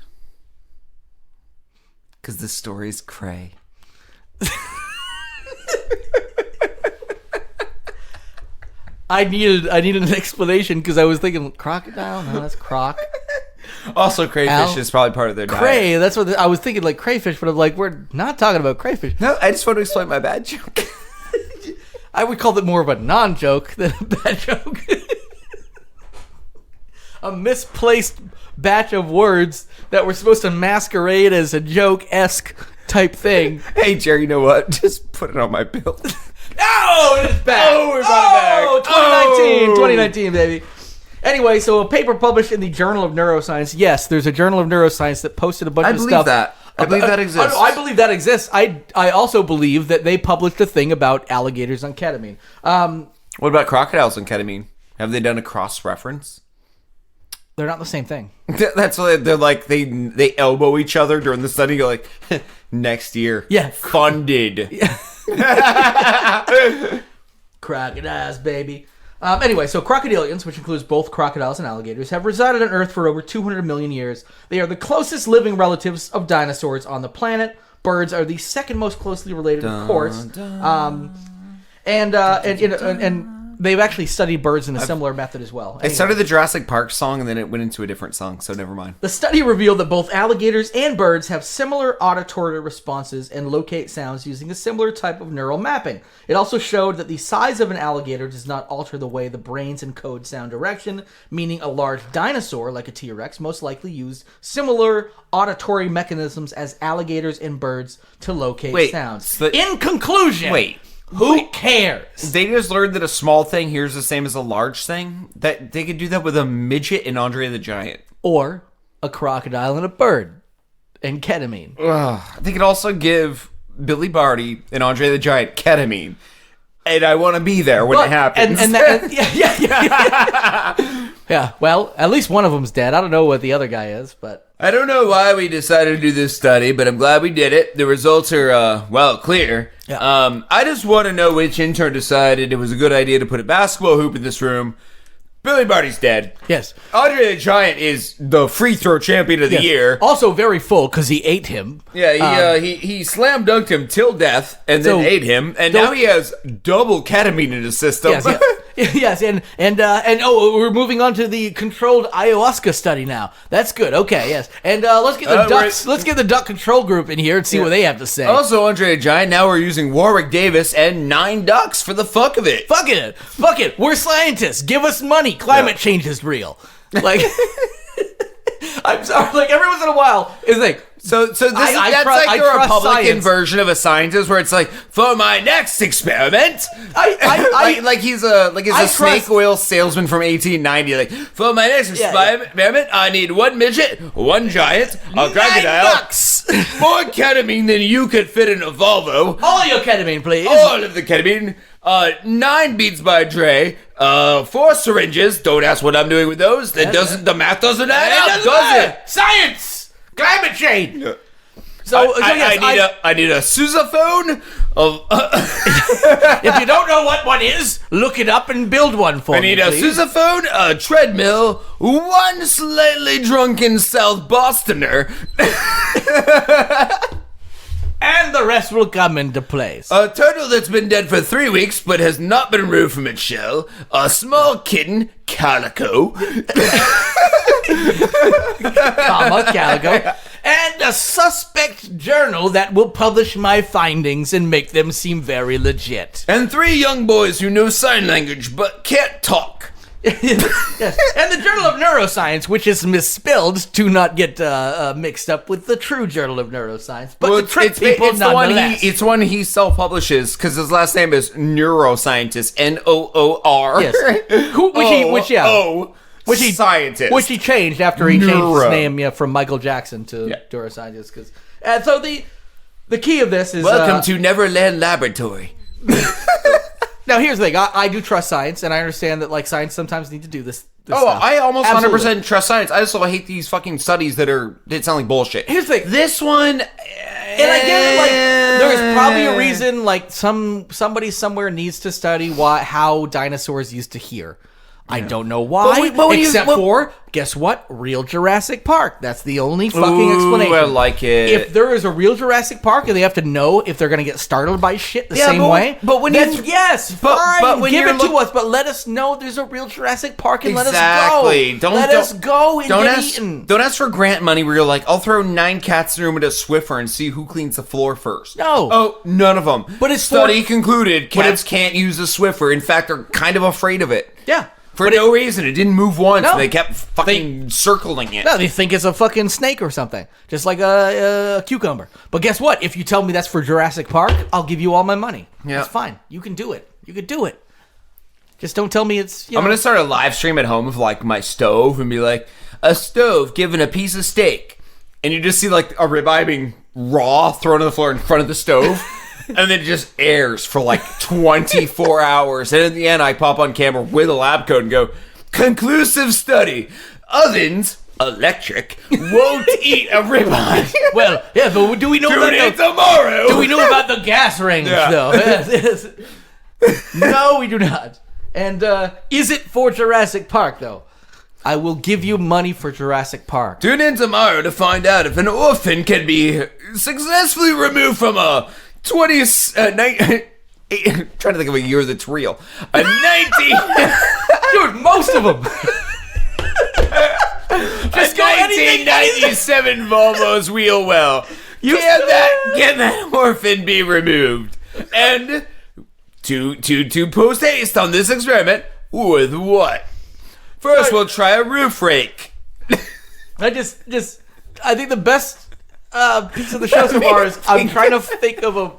Because the story's Cray. I needed an explanation because I was thinking crocodile. No, that's croc. Also, crayfish is probably part of their Cray. diet. That's what I was thinking, like crayfish. But I'm like, we're not talking about crayfish. No, I just want to explain my bad joke. I would call it more of a non-joke than a bad joke. A misplaced batch of words that were supposed to masquerade as a joke-esque type thing. Hey, Jerry, you know what? Just put it on my bill. No, it's back. Oh, we brought it back. 2019, baby. Anyway, so a paper published in the Journal of Neuroscience. Yes, there's a Journal of Neuroscience that posted a bunch of stuff. I believe that exists. I believe that exists. I also believe that they published a thing about alligators on ketamine. What about crocodiles on ketamine? Have they done a cross-reference? They're not the same thing. That's what they're like. They elbow each other during the study. You're like, next year. Yeah. Funded. Yeah. Crocodiles, baby. Anyway, so crocodilians, which includes both crocodiles and alligators, have resided on Earth for over 200 million years. They are the closest living relatives of dinosaurs on the planet. Birds are the second most closely related, of course. And they've actually studied birds in a similar method as well. Anyway. It started the Jurassic Park song, and then it went into a different song, so never mind. The study revealed that both alligators and birds have similar auditory responses and locate sounds using a similar type of neural mapping. It also showed that the size of an alligator does not alter the way the brains encode sound direction, meaning a large dinosaur, like a T-Rex, most likely used similar auditory mechanisms as alligators and birds to locate sounds. In conclusion... Who cares? They just learned that a small thing here is the same as a large thing. That they could do that with a midget and Andre the Giant. Or a crocodile and a bird. And ketamine. They could also give Billy Barty and Andre the Giant ketamine. and I want to be there when it happens. Yeah, well, at least one of them's dead. I don't know what the other guy is, but... I don't know why we decided to do this study, but I'm glad we did it. The results are, clear. Yeah. I just want to know which intern decided it was a good idea to put a basketball hoop in this room. Billy Barty's dead. Yes. Andre the Giant is the free throw champion of the year. Also very full because he ate him. Yeah, he slam dunked him till death and then ate him, and now he has double ketamine in his system. Yes, and we're moving on to the controlled ayahuasca study now. That's good. Okay, yes, and let's get the ducks. Let's get the duck control group in here and see what they have to say. Also, Andre the Giant. Now we're using Warwick Davis and 9 ducks for the fuck of it. Fuck it. We're scientists. Give us money. Climate change is real. Like, I'm sorry. Like every once in a while, it's like. So that's like the Republican version of a scientist, where it's like, for my next experiment, like he's a snake oil salesman from 1890. Like, for my next experiment, I need 1 midget, 1 giant, a crocodile, ducks. more ketamine than you could fit in a Volvo. All your ketamine, please. All of the ketamine. 9 beats by Dre. 4 syringes. Don't ask what I'm doing with those. The math doesn't add up, does it? Science. Climate change. Yeah. I need a sousaphone. If you don't know what one is, look it up and build one for me. I need a sousaphone, a treadmill, 1 slightly drunken South Bostoner. And the rest will come into place. A turtle that's been dead for 3 weeks but has not been removed from its shell. A small kitten, Calico. Calico. And a suspect journal that will publish my findings and make them seem very legit. And 3 young boys who know sign language but can't talk. Yes. And the Journal of Neuroscience, which is misspelled to not get mixed up with the true Journal of Neuroscience. But to trick people nonetheless. It's one he self-publishes because his last name is Neuroscientist, Noor. Yes. Scientist. Which he changed after he changed his name from Michael Jackson to Neuroscientist. And so the key of this is... Welcome to Neverland Laboratory. Now, here's the thing. I do trust science, and I understand that like science sometimes need to do this stuff. I almost Absolutely. 100% trust science. I also hate these fucking studies that sound like bullshit. Here's the thing. This one... And I get it, like, there's probably a reason, like, somebody somewhere needs to study how dinosaurs used to hear. I don't know why, except for, guess what? Real Jurassic Park. That's the only fucking explanation. I like it. If there is a real Jurassic Park and they have to know if they're going to get startled by shit the same way, but when then you... yes, fine, give it to us, but let us know there's a real Jurassic Park and let us go. Let us go and get eaten. Don't ask for grant money where you're like, I'll throw 9 cats in a room with a Swiffer and see who cleans the floor first. No. Oh, none of them. But it's Study concluded cats can't use a Swiffer. In fact, they're kind of afraid of it. Yeah. For no reason. It didn't move once. No. And they kept fucking circling it. No, they think it's a fucking snake or something. Just like a cucumber. But guess what? If you tell me that's for Jurassic Park, I'll give you all my money. Yeah. It's fine. You can do it. You could do it. Just don't tell me it's... I'm going to start a live stream at home of like my stove and be like, a stove given a piece of steak. And you just see like a ribeye being raw thrown on the floor in front of the stove. And then it just airs for like 24 hours. And in the end, I pop on camera with a lab coat and go, conclusive study. Ovens, electric, won't eat a ribeye. Well, yeah, but do we know tomorrow? Do we know about the gas range, though? No, we do not. And is it for Jurassic Park, though? I will give you money for Jurassic Park. Tune in tomorrow to find out if an orphan can be successfully removed from a... trying to think of a year that's real. A 19... Dude, most of them. Just go 1997 Volvo's wheel well. Can that orphan be removed? And to post haste on this experiment, with what? First, we'll try a roof rake. I think the best piece of the show so far is I'm trying to think of a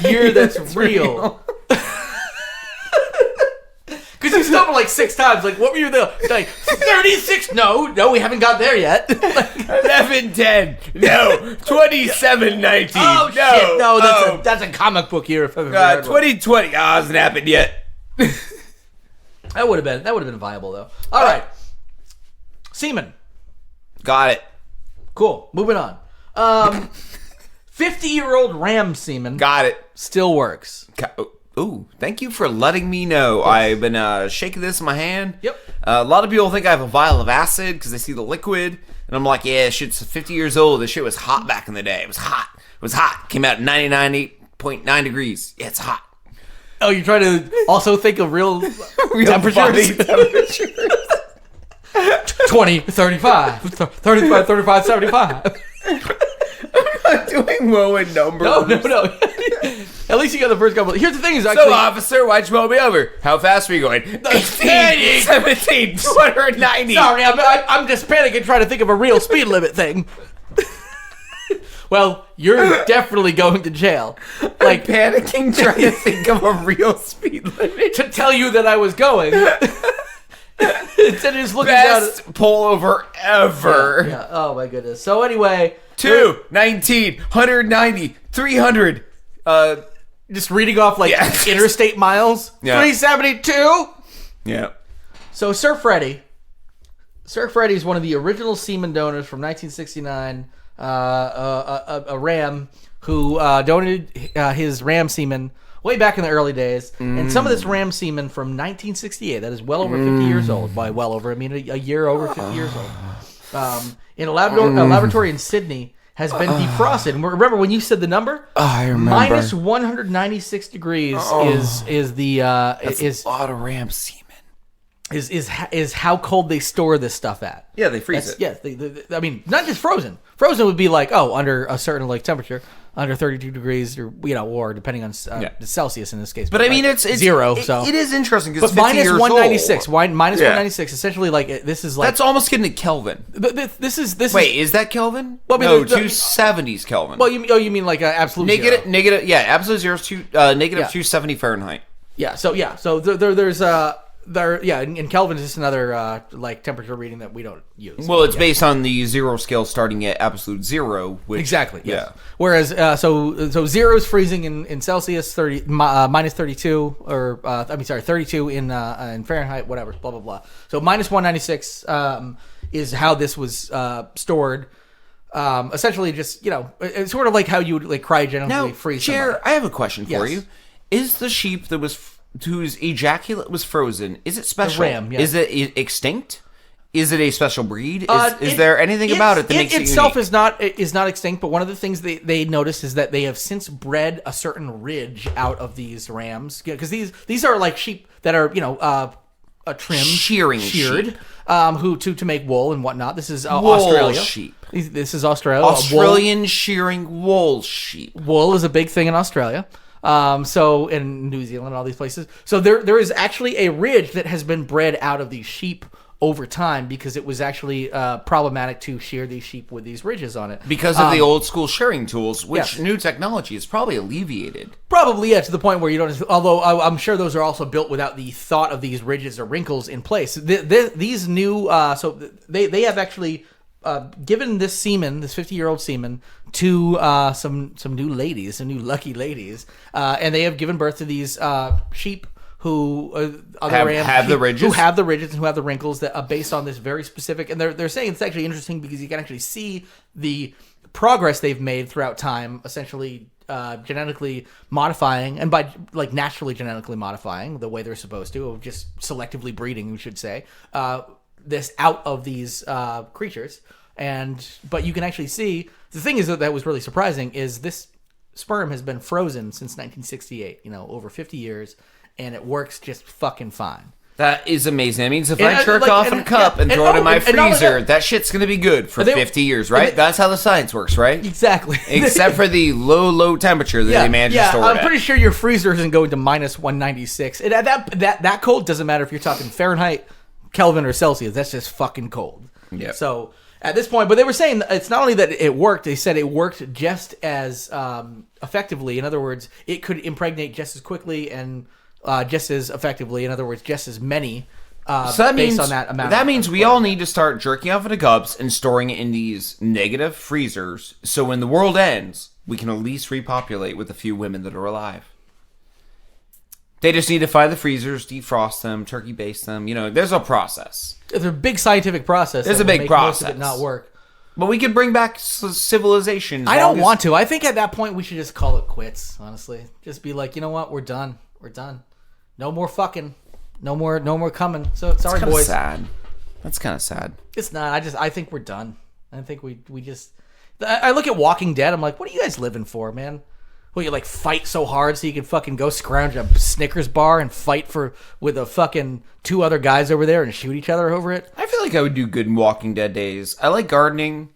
year that's real. Because you stumble like 6 times. Like, what were you there? Like, 36? No, we haven't got there yet. 11:10. No. 27:19. Oh, no. shit. No, that's a comic book year. If I've ever heard one. 2020. Hasn't happened yet. That would have been viable, though. All right. Semen. Got it. Cool. Moving on. 50-year-old ram semen Got it. still works. Ooh, thank you for letting me know. Yes. I've been shaking this in my hand. Yep. A lot of people think I have a vial of acid because they see the liquid. And I'm like, yeah, shit's 50 years old. This shit was hot back in the day. It was hot. Came out at 99.9 degrees. Yeah, it's hot. Oh, you're trying to also think of real temperatures? 20, 35, 35, 75. I'm doing well in numbers. No. At least you got the first couple. Here's the thing is actually... So, officer, why'd you pull me over? How fast were you going? 18, 17, 290. Sorry, I'm just panicking trying to think of a real speed limit thing. Well, you're definitely going to jail. Like, panicking trying to think of a real speed limit. To tell you that I was going. Instead of just looking Best pullover ever. Yeah. Oh, my goodness. So, anyway... 219, 190, 300. Just reading off, like, interstate miles. Yeah. 372. Yeah. So, Sir Freddy is one of the original semen donors from 1969. A ram who donated his ram semen way back in the early days. And some of this ram semen from 1968, that is well over 50 years old. By well over, I mean a year over 50 years old. In a laboratory in Sydney has been defrosted. And remember when you said the number? I remember. Minus 196 degrees is the is a lot of ram semen. Is how cold they store this stuff at. Yeah, they freeze it. Yes, I mean, not just frozen. Frozen would be like, under a certain like temperature, under 32 degrees, or or depending on the Celsius in this case. But I mean, it's 0. So it is interesting because but minus 196. Minus 196. Essentially, like this is like that's almost getting to Kelvin. This is wait, is that Kelvin? Well, I mean, no, 270's Kelvin. Well, you mean like absolute zero. Negative, yeah, absolute zero is negative 270 Fahrenheit. Yeah, so there's in Kelvin is just another like temperature reading that we don't use. Well, it's based on the zero scale starting at absolute zero. Which, exactly. Yes. Yeah. Whereas so zero is freezing in Celsius, minus 32 or 32 in Fahrenheit, whatever, blah blah blah. So minus 196 is how this was stored. Essentially, just it's sort of like how you would like cryogenically freeze. Chair, I have a question for Yes. you. Is the sheep that was whose ejaculate was frozen, is it special? The ram, yeah. Is it extinct? Is it a special breed? Is there anything about it that makes it itself unique? is not extinct? But one of the things they noticed is that they have since bred a certain ridge out of these rams because these are like sheep that are trimmed, sheared, sheep. who to make wool and whatnot. This is wool Australia. Sheep. This is Australia. Australian shearing wool sheep. Wool is a big thing in Australia. So in New Zealand, all these places. So there is actually a ridge that has been bred out of these sheep over time because it was actually problematic to shear these sheep with these ridges on it. Because of the old school shearing tools, which yes. new technology has probably alleviated. Probably, yeah, to the point where you don't... Although I'm sure those are also built without the thought of these ridges or wrinkles in place. These new... so they have actually... given this semen, this 50-year-old semen, to some new ladies, some new lucky ladies, and they have given birth to these sheep who have the ridges, who have the ridges and who have the wrinkles that are based on this very specific. And they're saying it's actually interesting because you can actually see the progress they've made throughout time, essentially genetically modifying, and by like naturally genetically modifying the way they're supposed to, of just selectively breeding, we should say. This out of these creatures, but you can actually see the thing is that was really surprising is this sperm has been frozen since 1968, over 50 years, and it works just fucking fine. That is amazing. That means if I jerk off in a cup and throw it in my freezer, that shit's gonna be good for 50 years, right? That's how the science works, right? Exactly. Except for the low temperature that they manage to store it I'm at. pretty sure your freezer isn't going to minus 196. And that cold doesn't matter if you're talking Fahrenheit, Kelvin, or Celsius. That's just fucking cold. Yeah. So at this point, but they were saying it's not only that it worked, they said it worked just as effectively. In other words, it could impregnate just as quickly and just as effectively. In other words, just as many So that based means on that amount. that means we all need to start jerking off into cups and storing it in these negative freezers. So when the world ends, we can at least repopulate with a few women that are alive. They just need to find the freezers, defrost them, turkey baste them. There's a process. It's a big scientific process. There's that a will big make process. Most of it not work. But we could bring back civilization. I don't want to. I think at that point we should just call it quits. Honestly, just be like, you know what? We're done. We're done. No more fucking. No more coming. So sorry, That's boys. sad. That's kind of sad. It's not. I think we're done. I think we just. I look at Walking Dead. I'm like, what are you guys living for, man? Well, you like fight so hard so you can fucking go scrounge a Snickers bar and fight with a fucking 2 other guys over there and shoot each other over it? I feel like I would do good in Walking Dead days. I like gardening,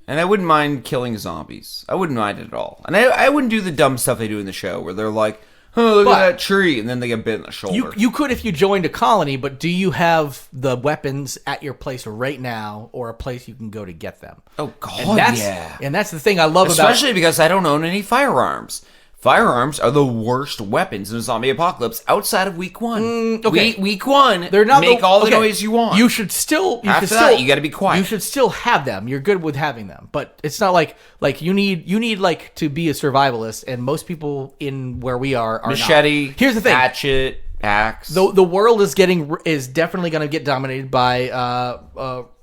and I wouldn't mind killing zombies. I wouldn't mind it at all. And I wouldn't do the dumb stuff they do in the show where they're like, oh, look at that tree, and then they get bit in the shoulder. You could if you joined a colony, but do you have the weapons at your place right now or a place you can go to get them? Oh, God, And that's the thing I love Especially because I don't own any firearms. Firearms are the worst weapons in a zombie apocalypse outside of week 1. Okay. Week 1, They're not make all the noise you want. You should still. After that, you got to be quiet. You should still have them. You're good with having them, but it's not like you need like to be a survivalist, and most people in where we are machete. Not. Here's the thing: hatchet, axe. The world is definitely going to get dominated by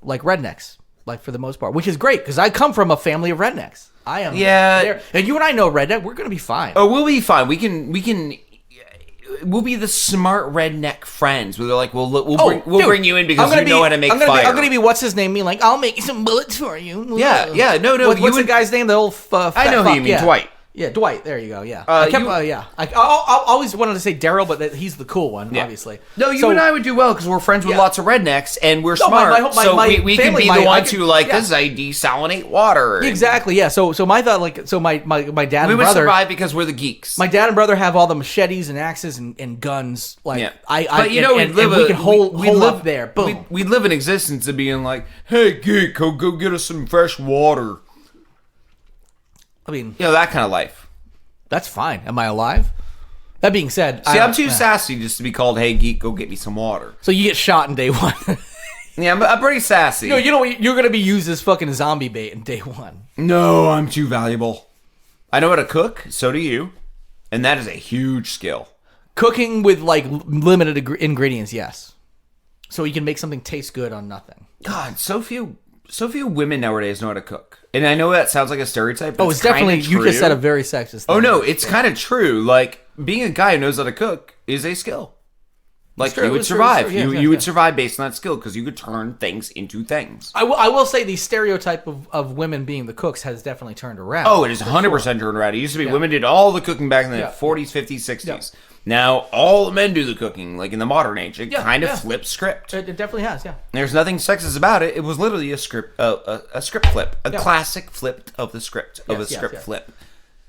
like rednecks, like for the most part, which is great because I come from a family of rednecks. I am. Yeah. There. And you and I know redneck. We're going to be fine. Oh, we'll be fine. We'll be the smart redneck friends where they're like, we'll bring you in because you know how to make fire. I'm gonna be what's his name? Being like, I'll make some bullets for you. Yeah. No. What's the guy's name? The old fat I know who you mean, yeah. Dwight. Yeah, Dwight. There you go. Yeah. I always wanted to say Daryl, but he's the cool one, obviously. No, you and I would do well because we're friends with lots of rednecks and we're smart. We can be the ones who this is how you desalinate water. Exactly. Yeah. So my thought, my dad and brother. We would survive because we're the geeks. My dad and brother have all the machetes and axes and guns. Like we can hold up there. Boom. We live in existence of being like, hey, geek, go get us some fresh water. I mean, that kind of life. That's fine. Am I alive? That being said, I'm too sassy just to be called, hey, geek, go get me some water. So you get shot in day 1. Yeah, I'm pretty sassy. No, you're going to be used as fucking zombie bait in day 1. No, I'm too valuable. I know how to cook, so do you. And that is a huge skill. Cooking with, like, limited ingredients, yes. So you can make something taste good on nothing. God, so few women nowadays know how to cook. And I know that sounds like a stereotype, but it's definitely, you just said a very sexist thing. Oh, no, it's kind of true. Like, being a guy who knows how to cook is a skill. Like, you would survive. You would survive based on that skill because you could turn things into things. I will say the stereotype of women being the cooks has definitely turned around. Oh, it is 100% turned around. It used to be women did all the cooking back in the 40s, 50s, 60s. Yeah. Now, all the men do the cooking, like in the modern age. It kind of flips script. It definitely has, yeah. There's nothing sexist about it. It was literally a script flip. A classic flip of the script, flip.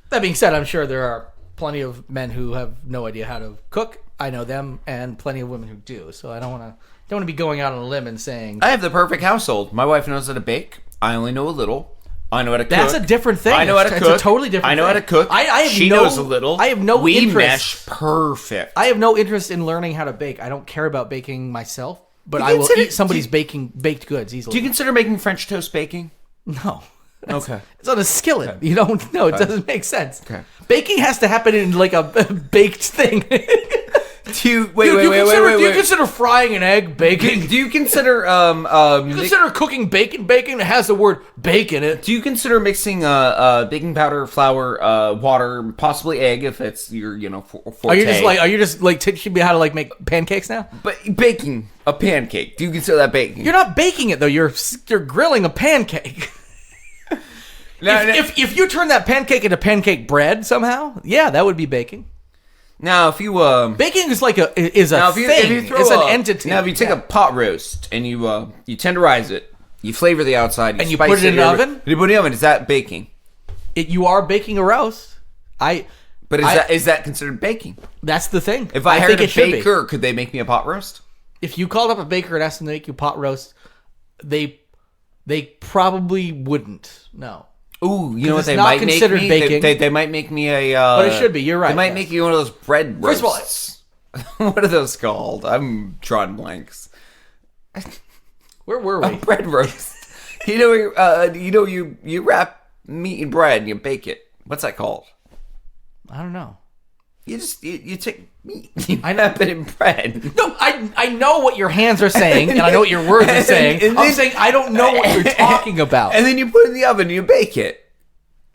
That being said, I'm sure there are plenty of men who have no idea how to cook. I know them, and plenty of women who do. So I don't want to be going out on a limb and saying... I have the perfect household. My wife knows how to bake. I only know a little. I know how to cook. That's a different thing. I know how to cook. It's a totally different thing. I know how to cook. She knows a little. I have no interest. We mesh perfect. I have no interest in learning how to bake. I don't care about baking myself, but I will eat somebody's baked goods easily. Do you consider making French toast baking? No. Okay. It's on a skillet. Okay. You don't know. It doesn't make sense. Okay. Baking has to happen in like a baked thing. Do you consider frying an egg baking? Do you consider cooking bacon that has the word bake in it? Do you consider mixing baking powder, flour, water, possibly egg if it's your forte? Are you just teaching me how to like make pancakes now? But baking a pancake. Do you consider that baking? You're not baking it though. You're grilling a pancake. If you turn that pancake into pancake bread somehow, yeah, that would be baking. Now, if you baking is like a thing. It's an entity. Now, if you take a pot roast and you tenderize it, you flavor the outside, and you put it in the oven. You put it in the oven. Is that baking? You are baking a roast. But is that considered baking? That's the thing. If I hired a baker, could they make me a pot roast? If you called up a baker and asked them to make you a pot roast, they probably wouldn't. No. Ooh, you know what they might make me? Baking. They might make me a... but it should be, you're right. They might make you one of those bread roasts. First of What are those called? I'm drawing blanks. Where were we? A bread roast. You wrap meat in bread and you bake it. What's that called? I don't know. You take meat, you wrap it in bread. No, I know what your hands are saying, and I know what your words are saying. I'm saying I don't know what you're talking about. And then you put it in the oven and you bake it.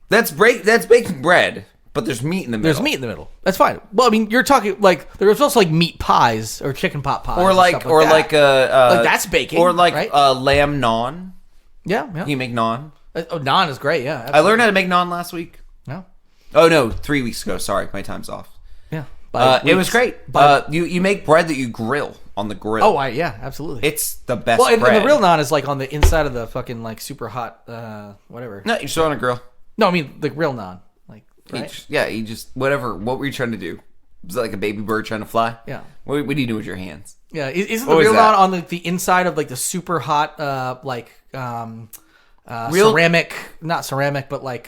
That's baking bread, but there's meat in the middle. There's meat in the middle. That's fine. Well, I mean, you're talking like there's also like meat pies or chicken pot pies, or like that's baking, or like right? Lamb naan. Yeah. You make naan. Naan is great. Yeah, absolutely. I learned how to make naan last week. No. Oh no, 3 weeks ago. Sorry, my time's off. Yeah. It was great. You make bread that you grill on the grill. Oh, yeah, absolutely. It's the best well, and bread. the real naan is like on the inside of the fucking like super hot whatever. No, you just throw it on a grill. No, I mean the real naan. Like, right? You just whatever. What were you trying to do? Was it like a baby bird trying to fly? Yeah. What do you do with your hands? Yeah, isn't the real naan on the inside of like the super hot ceramic, not ceramic, but like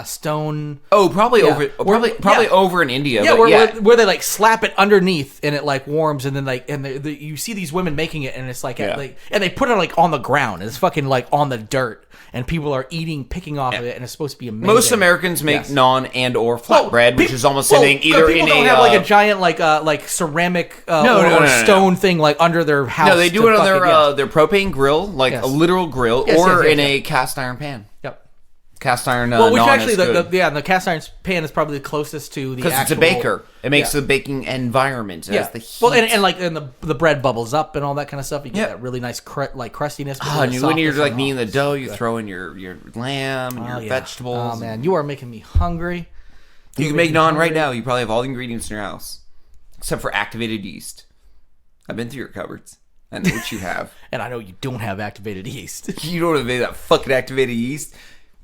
stone. Oh, probably Yeah. probably over in India. Yeah, but where they like slap it underneath and it like warms and then like you see these women making it and it's like and they put it like on the ground and it's fucking like on the dirt and people are picking off of it and it's supposed to be amazing. Most Americans make naan and or flatbread, which is almost sitting either in a. People don't have like a giant like ceramic or stone thing like under their house. No, they do it on their propane grill, like a literal grill, or in a cast iron pan. Yep. Cast iron. Well, which naan actually, is good. the cast iron pan is probably the closest to the because it's a actual baker. It makes the baking environment. It has the heat. Well, and the bread bubbles up and all that kind of stuff. You get that really nice crustiness. And when you're like kneading the dough, you throw in your lamb and your vegetables. Oh man, you are making me hungry. You can make naan right now. You probably have all the ingredients in your house, except for activated yeast. I've been through your cupboards. I know what you have. And I know you don't have activated yeast. You don't have that fucking activated yeast.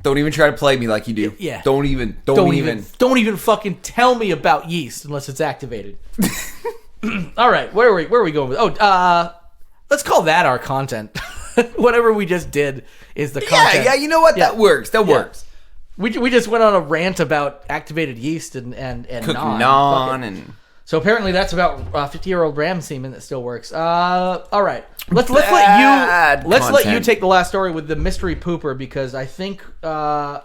Don't even try to play me like you do. Yeah. Don't even fucking tell me about yeast unless it's activated. All right, where are we going with? Let's call that our content. Whatever we just did is the content. Yeah, you know what? That works. That works. We just went on a rant about activated yeast and cooking naan and so apparently that's about 50-year-old ram semen that still works. All right, let's let you take the last story with the mystery pooper because I think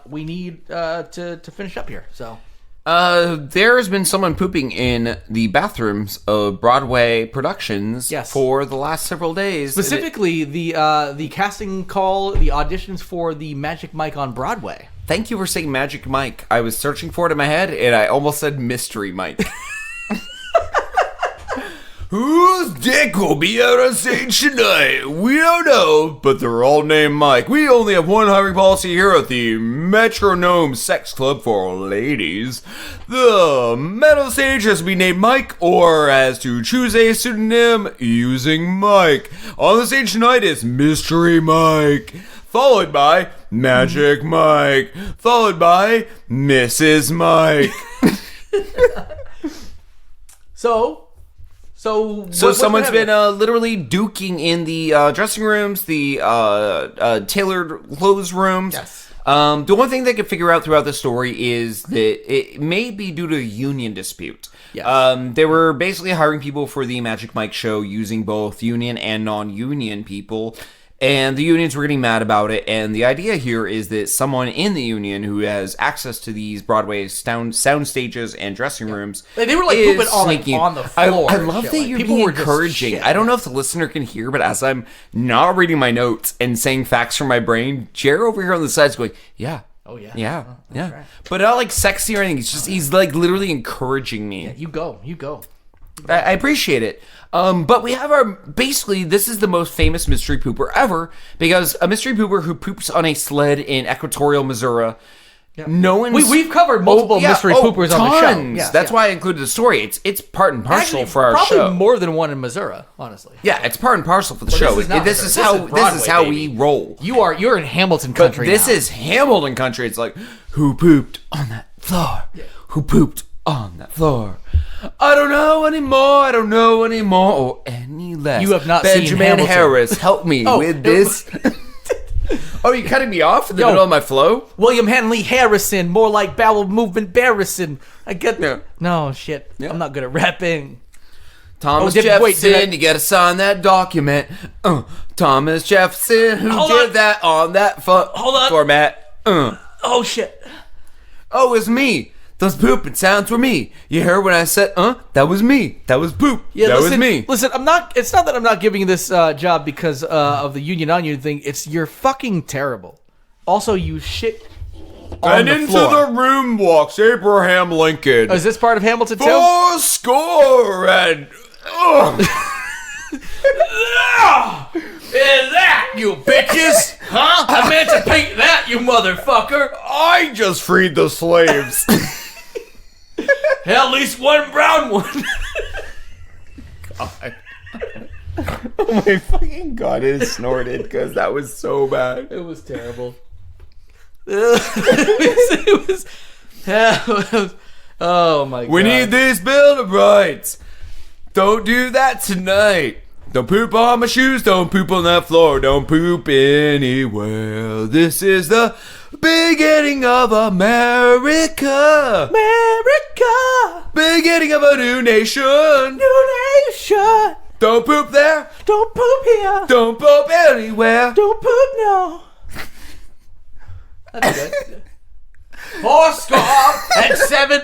we need to finish up here. So there has been someone pooping in the bathrooms of Broadway productions for the last several days. Specifically, the casting call, the auditions for the Magic Mike on Broadway. Thank you for saying Magic Mike. I was searching for it in my head, and I almost said Mystery Mike. Whose dick will be out on stage tonight? We don't know, but they're all named Mike. We only have one hiring policy here at the Metronome Sex Club for ladies. The metal stage has to be named Mike, or as to choose a pseudonym, using Mike. On the stage tonight is Mystery Mike, followed by Magic Mike, followed by Mrs. Mike. So someone's been literally duking in the dressing rooms, the tailored clothes rooms. Yes. The one thing they could figure out throughout the story is that it may be due to a union dispute. Yes. They were basically hiring people for the Magic Mike show using both union and non-union people. And the unions were getting mad about it, and the idea here is that someone in the union who has access to these Broadway sound stages and dressing rooms, they were like pooping on the floor. I love that you're being encouraging. I don't know if the listener can hear, but as I'm not reading my notes and saying facts from my brain, Jared over here on the side is going, yeah. Oh yeah. Yeah. Oh, yeah. right. But not like sexy or anything. It's just he's like literally encouraging me. Yeah, you go. I appreciate it. But we have basically, this is the most famous mystery pooper ever, because a mystery pooper who poops on a sled in Equatorial Missouri. Yeah. No one's... We've covered multiple mystery poopers on the show. Yes, that's why I included the story. It's part and parcel for our show. Probably more than one in Missouri, honestly. Yeah, it's part and parcel for the show. This is how we roll. You're in Hamilton country. But this is Hamilton country. It's like, who pooped on that floor? Yeah. Who pooped on that floor? I don't know anymore or any less. You have not Benjamin seen Hamilton. Harris, help me with this. Oh, you cutting me off in the middle of my flow? William Henley Harrison, more like bowel movement Barrison. I get there. No, shit. Yeah. I'm not good at rapping. Thomas did Jefferson, I- you gotta sign that document. Thomas Jefferson, who Hold did on. that on that Hold on. format? Oh shit. Oh, it's me. Those pooping sounds were me. You heard when I said, that was me. That was poop. Yeah, that listen, was me. Listen, I'm not. It's not that I'm not giving you this job because of the union on union thing. It's you're fucking terrible. Also, you shit on And the into floor. the room walks Abraham Lincoln. Oh, is this part of Hamilton too? 4 score and... Is that you bitches? Huh? Emancipate that, you motherfucker! I just freed the slaves. At least one brown one. God. Oh my fucking God, it snorted because that was so bad. It was terrible. it was. Oh my God. We need these Bill of Rights. Don't do that tonight. Don't poop on my shoes. Don't poop on that floor. Don't poop anywhere. This is the beginning of America. America, Beginning of a new nation. new nation. Don't poop there. Don't poop here. Don't poop anywhere. Don't poop no. That's good. 4 score and 7.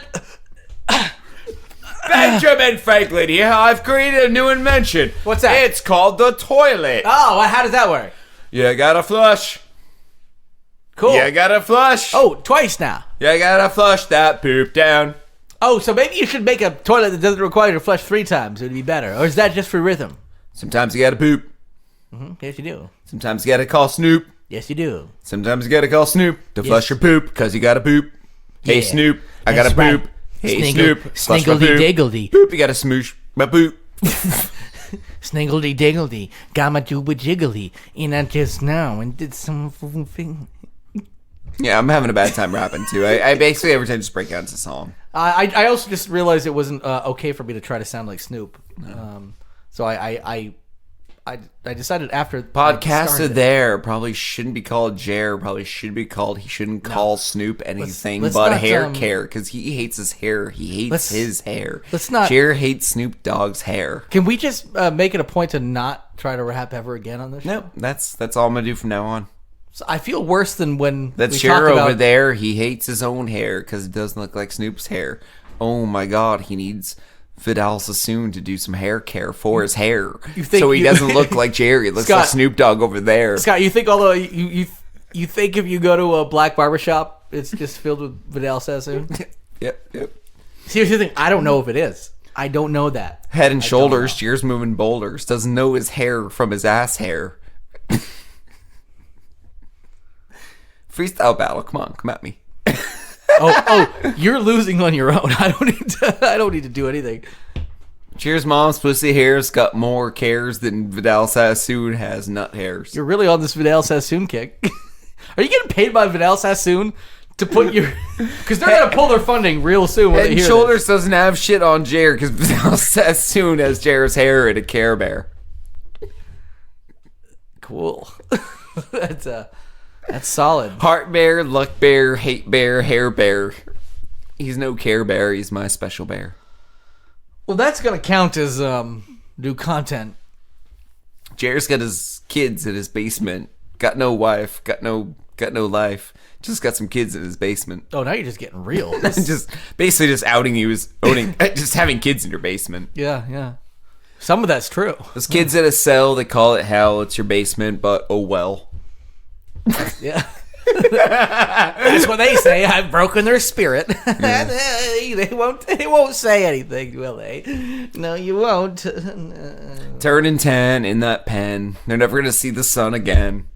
Benjamin Franklin here. I've created a new invention. What's that? It's called the toilet. Oh, how does that work? You gotta flush. Cool. You gotta flush. Oh, twice now. You gotta flush that poop down. Oh, so maybe you should make a toilet that doesn't require you to flush 3 times. It would be better. Or is that just for rhythm? Sometimes you gotta poop. Yes, you do. Sometimes you gotta call Snoop. Yes, you do. Sometimes you gotta call Snoop to flush your poop because you gotta poop. Hey Yeah, Snoop, I that's gotta right. poop. Hey Sniggle- Snoop, flush my poop. Sniggledy-diggledy. Poop, you gotta smoosh my poop. Sniggledy diggledy, gamma dooba jiggly, and I just now and did some thing. Yeah, I'm having a bad time rapping too. I basically every time just break out into song. I also just realized it wasn't okay for me to try to sound like Snoop. So I decided after Podcaster I there probably shouldn't be called Jer. Probably should be called. He shouldn't call Snoop anything let's but not, hair care because he hates his hair. He hates his hair. let's not- Jer hates Snoop Dogg's hair. Can we just make it a point to not try to rap ever again on this show? Nope, that's all I'm gonna do from now on. So I feel worse than when That's we Jer talk about over there. He hates his own hair because it doesn't look like Snoop's hair. Oh my God, he needs Fidel Sassoon to do some hair care for his hair, You think so he you- doesn't look like Jerry. It looks Scott- like Snoop Dogg over there. Scott, you think although you think if you go to a black barbershop, it's just filled with Vidal Sassoon? Yep. Here's the thing: I don't know if it is. I don't know that. Head and shoulders. Jer's moving boulders. Doesn't know his hair from his ass hair. Freestyle battle. Come at me. Oh, you're losing on your own. I don't need to do anything. Jer's mom's pussy hair's got more cares than Vidal Sassoon has nut hairs. You're really on this Vidal Sassoon kick. Are you getting paid by Vidal Sassoon to put your? Because they're gonna pull their funding real soon when Head they and hear shoulders doesn't have shit on Jer because Vidal Sassoon has Jer's hair and a Care Bear. this. Cool. That's solid. Heart bear, luck bear, hate bear, hair bear. He's no Care Bear. He's my special bear. Well, that's gonna count as new content. Jer's got his kids in his basement. Got no wife. Got no life. Just got some kids in his basement. Oh, now you're just getting real. Just basically just outing you as owning, just having kids in your basement. Yeah. Some of that's true. Those kids in a cell. They call it hell. It's your basement, but oh well. Yeah. That's what they say. I've broken their spirit. They won't say anything, will they? No, you won't. Turning 10 in that pen. They're never gonna see the sun again.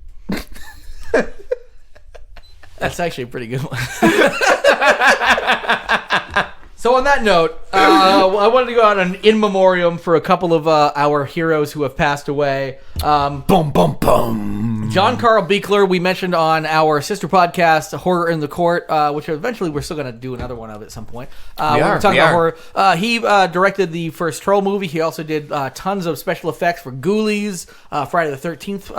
That's actually a pretty good one. So on that note, I wanted to go out an in memoriam for a couple of our heroes who have passed away. Bum bum bum. John Carl Buechler, we mentioned on our sister podcast, Horror in the Court, which eventually we're still going to do another one of at some point. When we're talking about horror. He directed the first Troll movie. He also did tons of special effects for Ghoulies, Friday the 13th,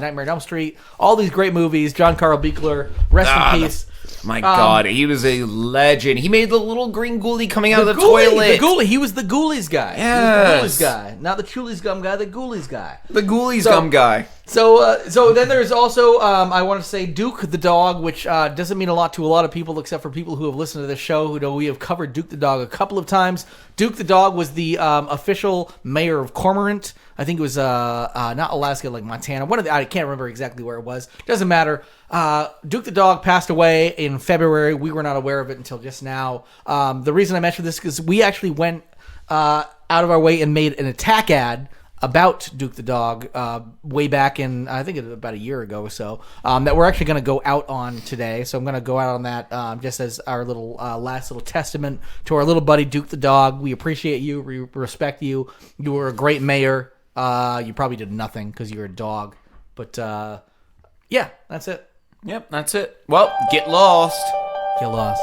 Nightmare on Elm Street, all these great movies. John Carl Buechler, rest in peace. My God, he was a legend. He made the little green ghoulie coming out of the toilet. The ghoulie. He was the ghoulies guy. Yes. He was the ghoulies guy. Not the Chulies gum guy, the ghoulies guy. The ghoulies gum guy. So then there's also, I want to say Duke the dog, which doesn't mean a lot to a lot of people except for people who have listened to this show who know we have covered Duke the dog a couple of times. Duke the dog was the official mayor of Cormorant. I think it was not Alaska, like Montana. I can't remember exactly where it was. Doesn't matter. Duke the dog passed away in February. We were not aware of it until just now. The reason I mentioned this is because we actually went out of our way and made an attack ad about Duke the dog way back in, I think about a year ago or so, that we're actually going to go out on today. So I'm going to go out on that just as our little last little testament to our little buddy Duke the dog. We appreciate you. We respect you. You were a great mayor. You probably did nothing because you're a dog. But yeah, that's it. Yep, that's it. Well, get lost. Get lost.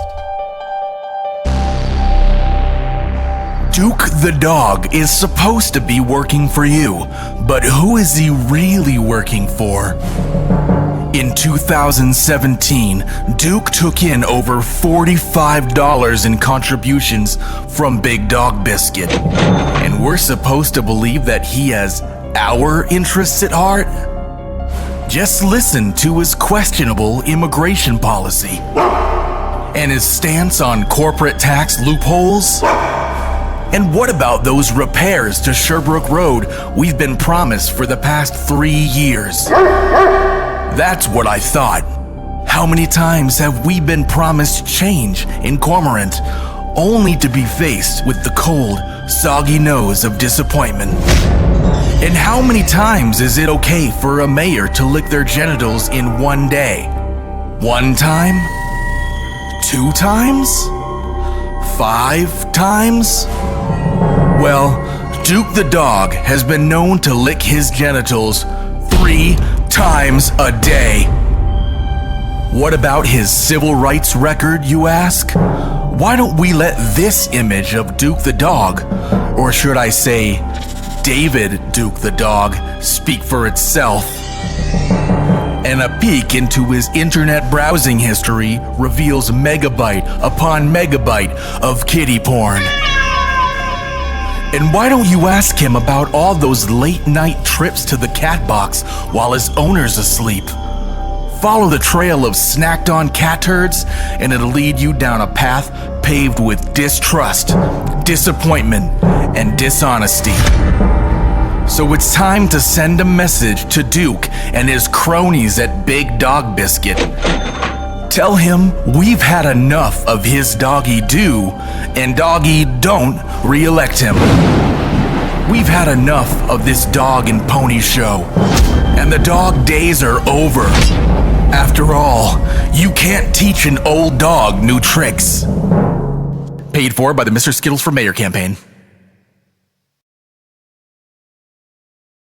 Duke the dog is supposed to be working for you, but who is he really working for? In 2017, Duke took in over $45 in contributions from Big Dog Biscuit, and we're supposed to believe that he has our interests at heart? Just listen to his questionable immigration policy and his stance on corporate tax loopholes. And what about those repairs to Sherbrooke Road we've been promised for the past 3 years? That's what I thought. How many times have we been promised change in Cormorant, only to be faced with the cold, soggy nose of disappointment? And how many times is it okay for a mayor to lick their genitals in one day? 1 time? 2 times? 5 times? Well, Duke the dog has been known to lick his genitals 3 times a day. What about his civil rights record, you ask? Why don't we let this image of Duke the dog, or should I say, David Duke the dog, speak for itself? And a peek into his internet browsing history reveals megabyte upon megabyte of kiddie porn. And why don't you ask him about all those late night trips to the cat box while his owner's asleep? Follow the trail of snacked on cat turds and it'll lead you down a path paved with distrust, disappointment, and dishonesty. So it's time to send a message to Duke and his cronies at Big Dog Biscuit. Tell him we've had enough of his doggy do and doggy don't re-elect him. We've had enough of this dog and pony show, and the dog days are over. After all, you can't teach an old dog new tricks. Paid for by the Mr. Skittles for Mayor campaign.